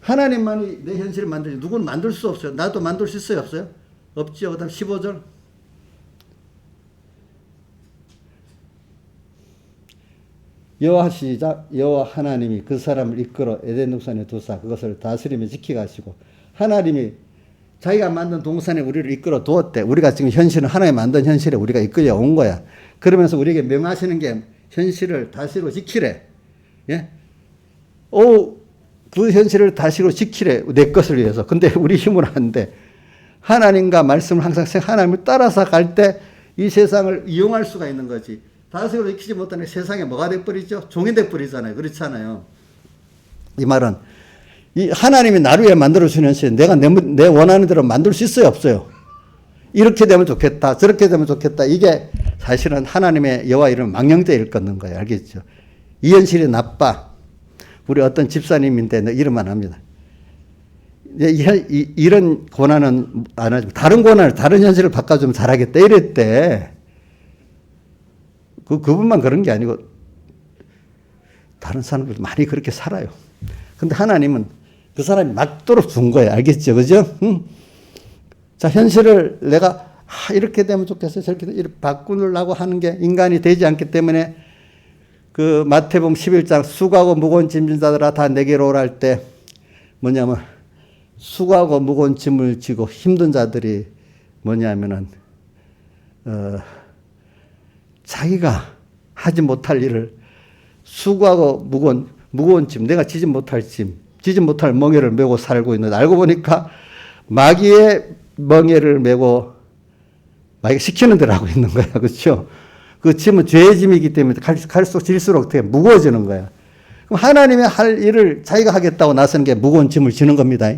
하나님만이 내 현실을 만들지 누구는 만들 수 없어요. 나도 만들 수 있어요? 없어요? 없죠. 그 다음 15절. 여호와 하나님이 그 사람을 이끌어 에덴 동산에 두사 그것을 다스리며 지키게 하시고 하나님이 자기가 만든 동산에 우리를 이끌어 두었대. 우리가 지금 현실은 하나님 만든 현실에 우리가 이끌려 온 거야. 그러면서 우리에게 명하시는 게 현실을 다스리고 지키래. 예? 그 현실을 다스리고 지키래. 내 것을 위해서. 근데 우리 힘으로 안 돼. 하나님과 말씀을 항상 하나님을 따라서 갈 때 이 세상을 이용할 수가 있는 거지. 다스리고 지키지 못하는 세상에 뭐가 돼버리죠? 종이 돼버리잖아요. 그렇잖아요. 이 말은 이 하나님이 나를 위해 만들어주는 시 내가 내 원하는 대로 만들 수 있어요? 없어요? 이렇게 되면 좋겠다. 저렇게 되면 좋겠다. 이게 사실은 하나님의 여호와 이름을 망령되이 일컫는 거예요. 알겠죠? 이 현실이 나빠. 우리 어떤 집사님인데 이름만 합니다. 이런 고난은 안 하지만 다른 고난을 다른 현실을 바꿔주면 잘하겠다. 이랬대. 그분만 그런 게 아니고 다른 사람들도 많이 그렇게 살아요. 근데 하나님은 그 사람이 맞도록 준 거예요. 알겠죠? 그죠? 자, 현실을 내가 이렇게 되면 좋겠어요. 저렇게 이렇게 바꾸려고 하는 게 인간이 되지 않기 때문에 그 마태복음 11장 수고하고 무거운 짐진 자들아 다 내게로 오라 할 때 뭐냐면 수고하고 무거운 짐을 지고 힘든 자들이 뭐냐면은 자기가 하지 못할 일을 수고하고 무거운 짐, 내가 지지 못할 짐, 지지 못할 멍에를 메고 살고 있는데 알고 보니까 마귀의 멍에를 메고 마귀가 시키는 대로 하고 있는 거야. 그렇죠? 그 짐은 죄의 짐이기 때문에 갈수록 질수록 되게 무거워지는 거야. 그럼 하나님의 할 일을 자기가 하겠다고 나서는 게 무거운 짐을 지는 겁니다.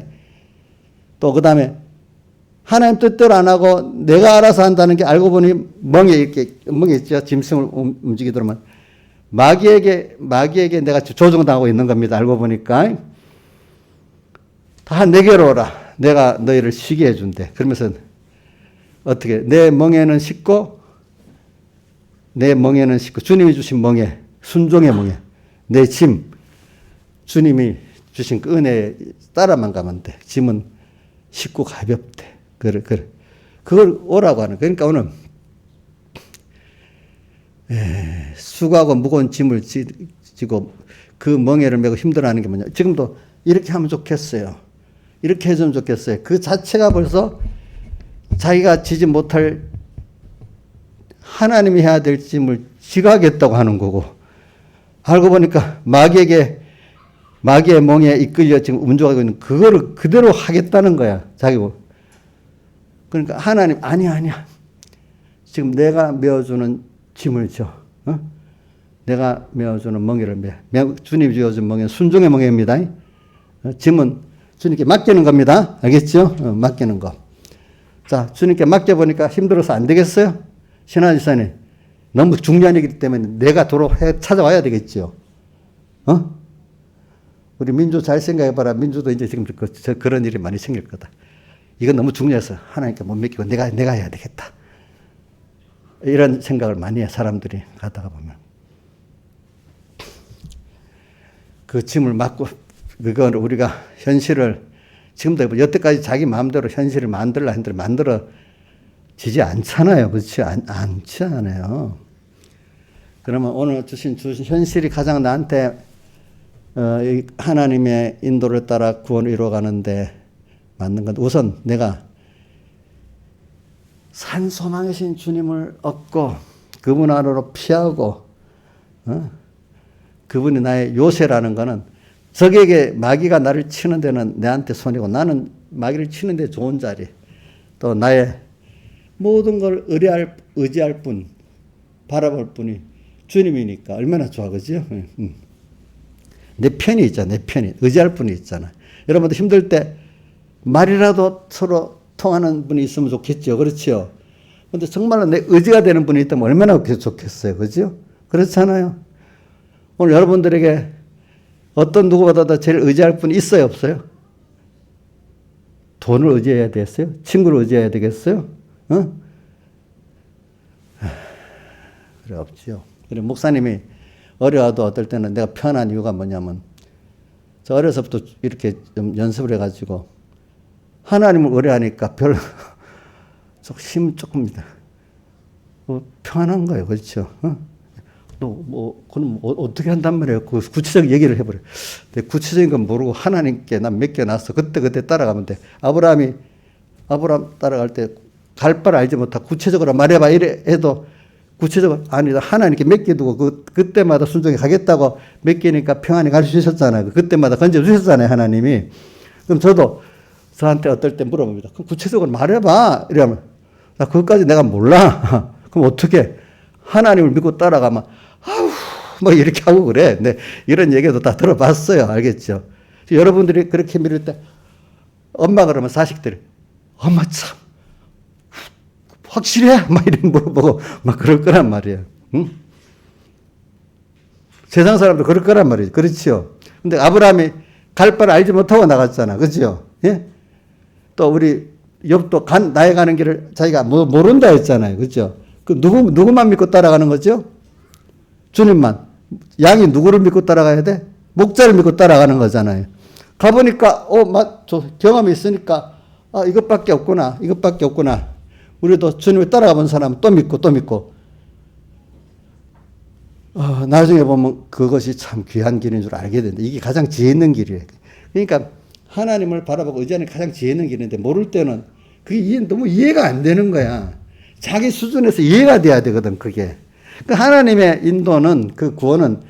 또 그 다음에 하나님 뜻대로 안 하고 내가 알아서 한다는 게 알고 보니 멍에 있죠. 짐승을 움직이더만 마귀에게 내가 조종당하고 있는 겁니다. 알고 보니까 다 내게로 오라. 내가 너희를 쉬게 해준대. 그러면서 어떻게 내 멍에는 싣고 주님이 주신 멍에 순종의 멍에 내 짐 주님이 주신 그 은혜에 따라만 가면 돼. 짐은 쉽고 가볍대. 그걸 오라고 하는. 그러니까 오늘 수고하고 무거운 짐을 지고 그 멍에를 메고 힘들어하는 게 뭐냐. 지금도 이렇게 하면 좋겠어요. 이렇게 해주면 좋겠어요. 그 자체가 벌써 자기가 지지 못할 하나님이 해야 될 짐을 지가 하겠다고 하는 거고 알고 보니까 마귀의 멍에 이끌려 지금 운전하고 있는 그거를 그대로 하겠다는 거야. 자기고. 그러니까 하나님 아니야. 지금 내가 메어주는 짐을 져. 내가 메어주는 멍에를 주님이 주어준 멍에 순종의 멍에입니다. 짐은 주님께 맡기는 겁니다. 알겠죠? 맡기는 거. 자, 주님께 맡겨보니까 힘들어서 안 되겠어요? 신하지사님 너무 중요한 일이기 때문에 내가 도로 찾아와야 되겠죠. 우리 민주 잘 생각해봐라. 민주도 이제 지금 그런 일이 많이 생길 거다. 이건 너무 중요해서 하나님께 못 맡기고 내가 해야 되겠다. 이런 생각을 많이 해 사람들이 가다가 보면 그 짐을 맡고 그건 우리가 현실을 지금도 여태까지 자기 마음대로 현실을 만들라 했는데 만들어지지 않잖아요. 그렇지? 않지 않아요. 그러면 오늘 주신 현실이 가장 나한테 하나님의 인도를 따라 구원을 이루어가는데 맞는 건 우선 내가 산 소망이신 주님을 얻고 그분 안으로 피하고 그분이 나의 요새라는 거는 적에게 마귀가 나를 치는 데는 내한테 손이고 나는 마귀를 치는 데 좋은 자리 또 나의 모든 걸 의지할 뿐 바라볼 뿐이 주님이니까 얼마나 좋아 그죠? 내 편이 있잖아. 내 편이 의지할 분이 있잖아. 여러분도 힘들 때 말이라도 서로 통하는 분이 있으면 좋겠죠. 그렇죠? 근데 정말로 내 의지가 되는 분이 있다면 얼마나 좋겠어요. 그죠? 그렇잖아요. 오늘 여러분들에게 어떤 누구보다도 제일 의지할 분이 있어요? 없어요? 돈을 의지해야 되겠어요? 친구를 의지해야 되겠어요? 그래, 없지요. 그래, 목사님이 어려워도 어떨 때는 내가 편한 이유가 뭐냐면 저 어려서부터 이렇게 좀 연습을 해가지고 하나님을 의뢰하니까 힘 조금입니다. 편한 거예요. 그렇죠? 그럼 어떻게 한단 말이에요? 그 구체적인 얘기를 해버려. 구체적인 건 모르고 하나님께 난 맡겨놨어. 그때 따라가면 돼. 아브라함 따라갈 때 갈 바를 알지 못하고 구체적으로 말해봐 이래 해도 구체적으로 아니다. 하나님께 맡겨두고 그때마다 순종해 가겠다고 맡기니까 평안히 갈 수 있었잖아요. 그때마다 건져주셨잖아요. 하나님이. 그럼 저한테 어떨 때 물어봅니다. 그럼 구체적으로 말해봐. 이러면 나 그것까지 내가 몰라. 그럼 어떻게 하나님을 믿고 따라가면 뭐 이렇게 하고 그래. 네, 이런 얘기도 다 들어봤어요. 알겠죠? 여러분들이 그렇게 믿을 때 엄마 그러면 자식들이 엄마 참 확실해? 막 이런 물어보고 막 그럴 거란 말이에요. 응? 세상 사람도 그럴 거란 말이죠. 그렇죠? 근데 아브라함이 갈 바를 알지 못하고 나갔잖아. 그죠? 예? 또 우리 욥도 나의 가는 길을 자기가 모른다 했잖아요. 그죠? 그 누구만 믿고 따라가는 거죠? 주님만. 양이 누구를 믿고 따라가야 돼? 목자를 믿고 따라가는 거잖아요. 가보니까, 경험이 있으니까, 이것밖에 없구나. 우리도 주님을 따라가 본 사람은 또 믿고. 나중에 보면 그것이 참 귀한 길인 줄 알게 된다. 이게 가장 지혜 있는 길이에요. 그러니까 하나님을 바라보고 의지하는 게 가장 지혜 있는 길인데 모를 때는 그게 너무 이해가 안 되는 거야. 자기 수준에서 이해가 돼야 되거든, 그게. 그 하나님의 인도는, 그 구원은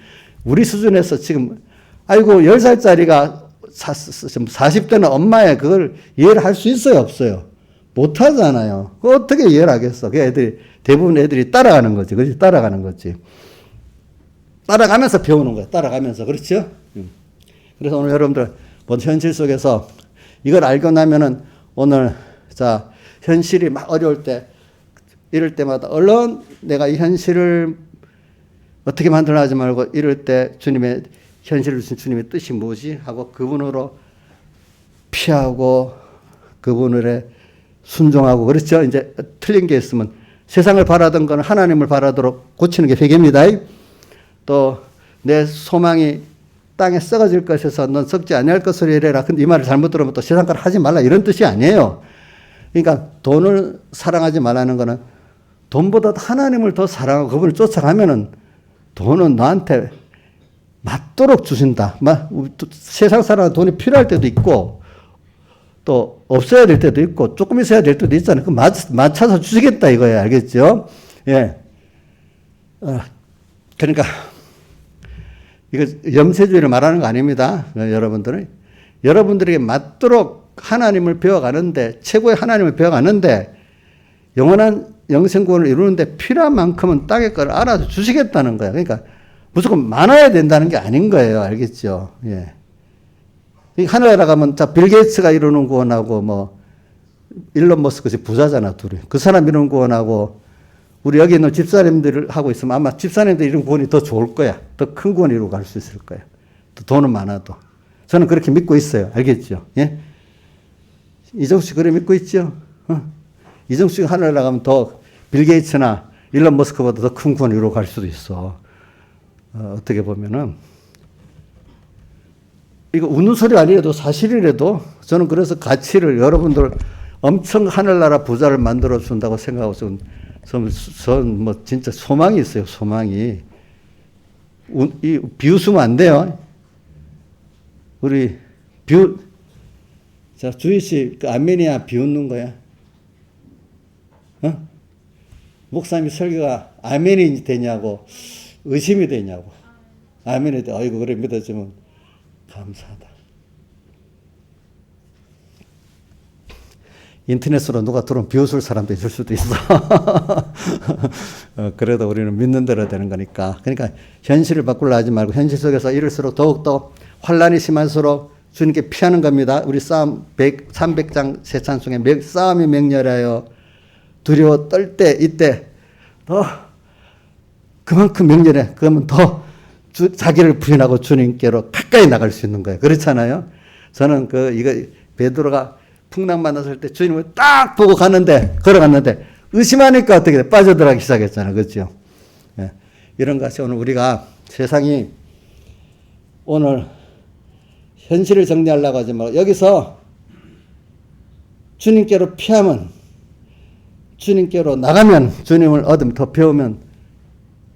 우리 수준에서 지금, 아이고, 10살짜리가 40대는 엄마의 그걸 이해를 할 수 있어요, 없어요? 못 하잖아요. 그 어떻게 이해를 하겠어? 그 대부분 애들이 따라가는 거지. 그렇지? 따라가는 거지. 따라가면서 배우는 거야. 따라가면서. 그렇죠? 그래서 오늘 여러분들, 현실 속에서 이걸 알고 나면은 오늘, 자, 현실이 막 어려울 때, 이럴 때마다 얼른 내가 이 현실을 어떻게 만들어 하지 말고 이럴 때 주님의 현실을 주신 주님의 뜻이 뭐지? 하고 그분으로 피하고 그분을 순종하고 그렇죠? 이제 틀린 게 있으면 세상을 바라던 거는 하나님을 바라도록 고치는 게 회개입니다. 또 내 소망이 땅에 썩어질 것에서 넌 썩지 아니할 것으로 이래라. 근데 이 말을 잘못 들으면 또 세상 걸 하지 말라 이런 뜻이 아니에요. 그러니까 돈을 사랑하지 말라는 거는 돈보다 하나님을 더 사랑하고 그분을 쫓아가면은 돈은 너한테 맞도록 주신다. 세상 사람은 돈이 필요할 때도 있고 또 없어야 될 때도 있고 조금 있어야 될 때도 있잖아요. 그 맞춰서 주시겠다 이거예요. 알겠죠? 예. 그러니까 이거 염세주의를 말하는 거 아닙니다. 여러분들은. 여러분들에게 맞도록 하나님을 배워가는데 최고의 하나님을 배워가는데 영원한 영생구원을 이루는데 필요한 만큼은 땅의 걸 알아서 주시겠다는 거예요. 그러니까 무조건 많아야 된다는 게 아닌 거예요. 알겠죠? 예. 하늘나라 가면 자, 빌 게이츠가 이루는 구원하고 뭐 일론 머스크 부자잖아, 둘이. 그 사람 이루는 구원하고 우리 여기 있는 집사님들 하고 있으면 아마 집사님들 이런 구원이 더 좋을 거야. 더 큰 구원 이루고 갈 수 있을 거야. 더 돈은 많아도. 저는 그렇게 믿고 있어요. 알겠죠? 예? 이정수 씨 그래 믿고 있죠? 이정수 씨가 하늘 나가면 더 빌 게이츠나 일론 머스크보다 더 큰 구원 이루고 갈 수도 있어. 어떻게 보면은. 이거 웃는 소리 아니라도 사실이라도 저는 그래서 가치를 여러분들 엄청 하늘나라 부자를 만들어 준다고 생각하고 저는 뭐 진짜 소망이 있어요. 소망이. 비웃으면 안 돼요. 우리 자, 주희 씨, 그 아멘이야 비웃는 거야? 목사님 설교가 아멘이 되냐고, 의심이 되냐고. 아멘이 돼. 아이고, 그래 믿어주면 감사하다. 인터넷으로 누가 들어오면 비웃을 사람도 있을 수도 있어. 그래도 우리는 믿는 대로 되는 거니까. 그러니까 현실을 바꾸려 하지 말고 현실 속에서 이럴수록 더욱더 환란이 심할수록 주님께 피하는 겁니다. 우리 싸움 300장 세 찬송에 싸움이 맹렬하여 두려워 떨 때 이때 더 그만큼 맹렬해. 그러면 더 자기를 부인하고 주님께로 가까이 나갈 수 있는 거예요. 그렇잖아요. 저는 이거 베드로가 풍랑 만났을 때 주님을 딱 보고 걸어갔는데 의심하니까 어떻게 돼? 빠져들어가기 시작했잖아요. 그렇죠? 예. 이런 것이 오늘 우리가 세상이 오늘 현실을 정리하려고 하지 말고 여기서 주님께로 피하면 주님께로 나가면 주님을 얻으면 더 배우면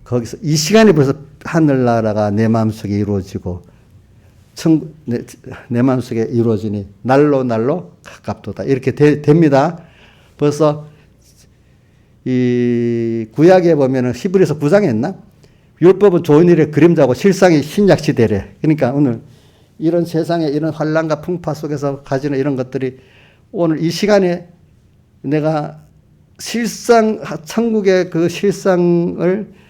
거기서 이 시간이 벌써 하늘나라가 내 마음속에 이루어지고 내 마음속에 이루어지니 날로 가깝도다. 이렇게 됩니다. 벌써 이 구약에 보면은 히브리서 9장에 있나? 율법은 좋은 일의 그림자고 실상이 신약 시대래. 그러니까 오늘 이런 세상에 이런 환란과 풍파 속에서 가지는 이런 것들이 오늘 이 시간에 내가 천국의 그 실상을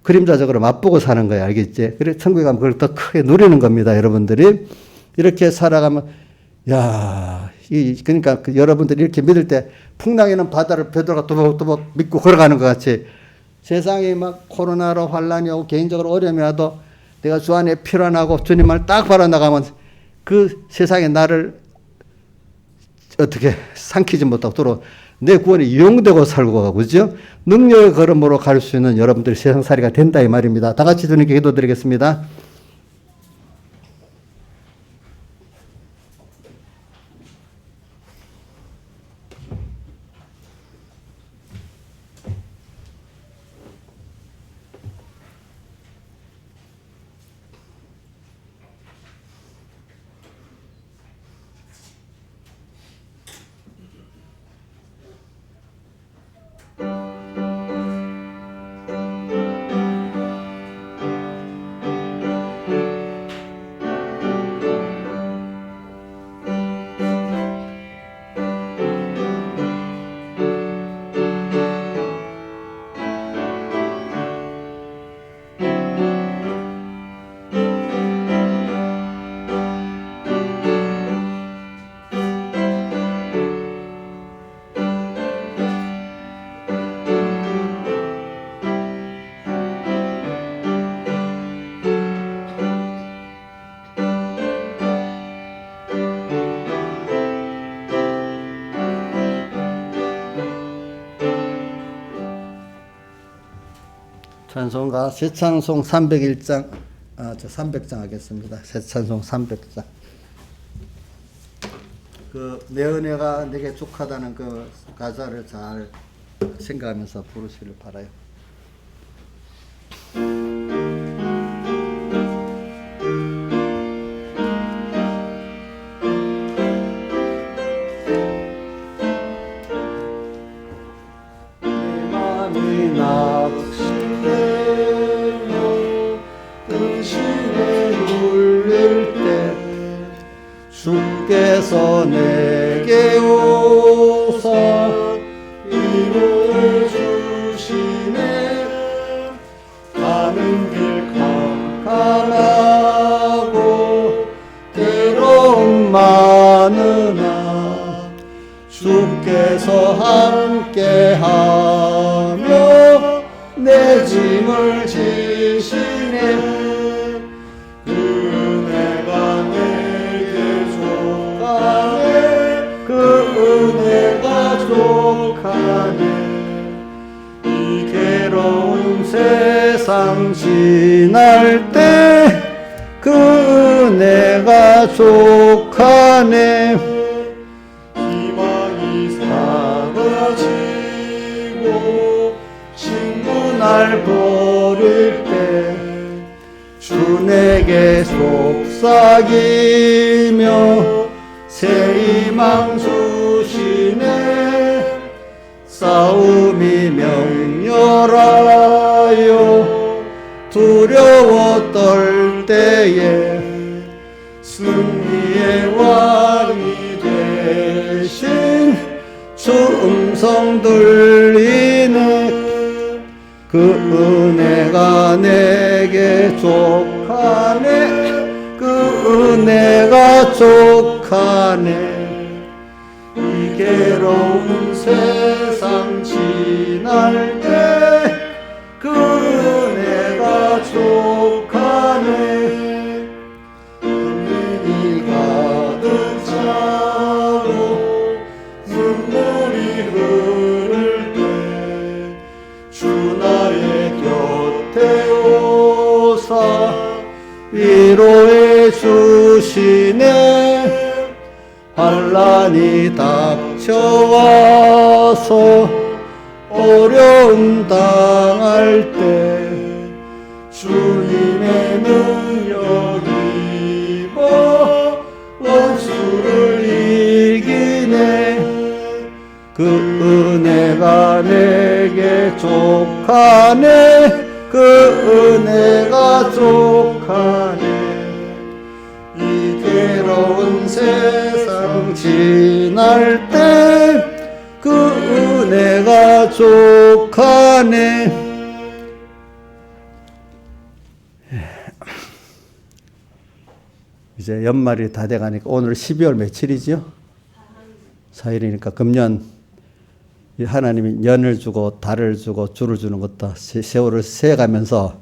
그림자적으로 맛보고 사는 거야. 알겠지? 그래, 천국에 가면 그걸 더 크게 누리는 겁니다. 여러분들이. 이렇게 살아가면, 그러니까 여러분들이 이렇게 믿을 때 풍랑에는 바다를 베드로가 또박또박 믿고 걸어가는 것 같이 세상에 막 코로나로 환란이 오고 개인적으로 어려움이 와도 내가 주 안에 피란하고 주님을 딱 바라나가면 그 세상에 나를 어떻게 삼키지 못하고 도로 내 구원이 이용되고 살고 가고, 그죠? 능력의 걸음으로 갈 수 있는 여러분들이 세상살이가 된다 이 말입니다. 다 같이 주님께 기도드리겠습니다. 찬송가 새 찬송 301장, 저 300장 하겠습니다. 새 찬송 300장. 내 은혜가 내게 족하다는 그 가사를 잘 생각하면서 부르시길 바라요. 주께서 내게 오사 위로해 주시네. 가는 길 캄캄하고 괴로움 많으나 주께서 함께하며 내 짐을 지시네. 이 괴로운 세상 지날 때 그 은혜가 족하네. 희망이 사라지고 친구 날 버릴 때 주 내게 속삭이며 새 희망 주시네. 싸움이 맹렬하여 두려워 떨 때에 승리의 왕이 되신 주 음성 들리네. 그 은혜가 내게 족하네. 그 은혜가 족하네. 이 괴로운 세상 지날 때 그 은혜가 족하네. 눈이 가득 차고 눈물이 흐를 때 주 나의 곁에 오사 위로해 주시네. 환난이 닥쳐와서 어려움 당할 때 주님의 능력 입어 원수를 이기네. 그 은혜가 내게 족하네. 그 은혜가 족하네. 이 괴로운 세상 지날 때 그 은혜가 족하네. 이제 연말이 다 돼가니까 오늘 12월 며칠이죠? 4일이니까 금년 하나님이 년을 주고 달을 주고 주를 주는 것도 세월을 세가면서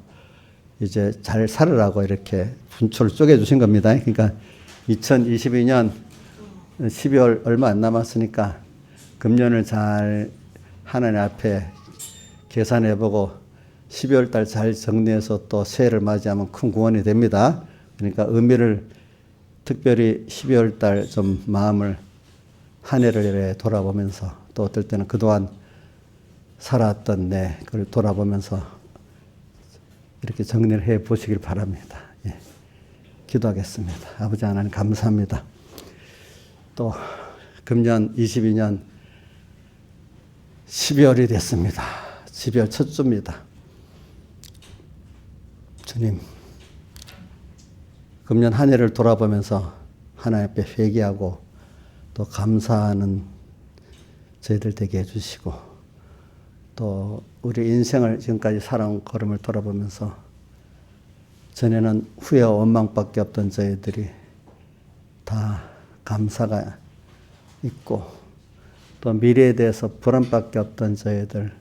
이제 잘 살으라고 이렇게 분초를 쪼개주신 겁니다. 그러니까 2022년 12월 얼마 안 남았으니까 금년을 잘 하나님 앞에 계산해보고 12월 달 잘 정리해서 또 새해를 맞이하면 큰 구원이 됩니다. 그러니까 의미를 특별히 12월 달 좀 마음을 한 해를 이렇게 돌아보면서 또 어떨 때는 그동안 살았던 그걸 돌아보면서 이렇게 정리를 해 보시길 바랍니다. 예. 기도하겠습니다. 아버지 하나님 감사합니다. 또 금년 22년 12월이 됐습니다. 12월 첫 주입니다. 주님, 금년 한 해를 돌아보면서 하나님 앞에 회개하고 또 감사하는 저희들 되게 해주시고 또 우리 인생을 지금까지 살아온 걸음을 돌아보면서 전에는 후회와 원망밖에 없던 저희들이 다 감사가 있고 또 미래에 대해서 불안밖에 없던 저희들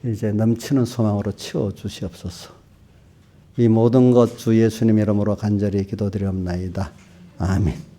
이제 넘치는 소망으로 채워주시옵소서. 이 모든 것 주 예수님 이름으로 간절히 기도드리옵나이다. 아멘.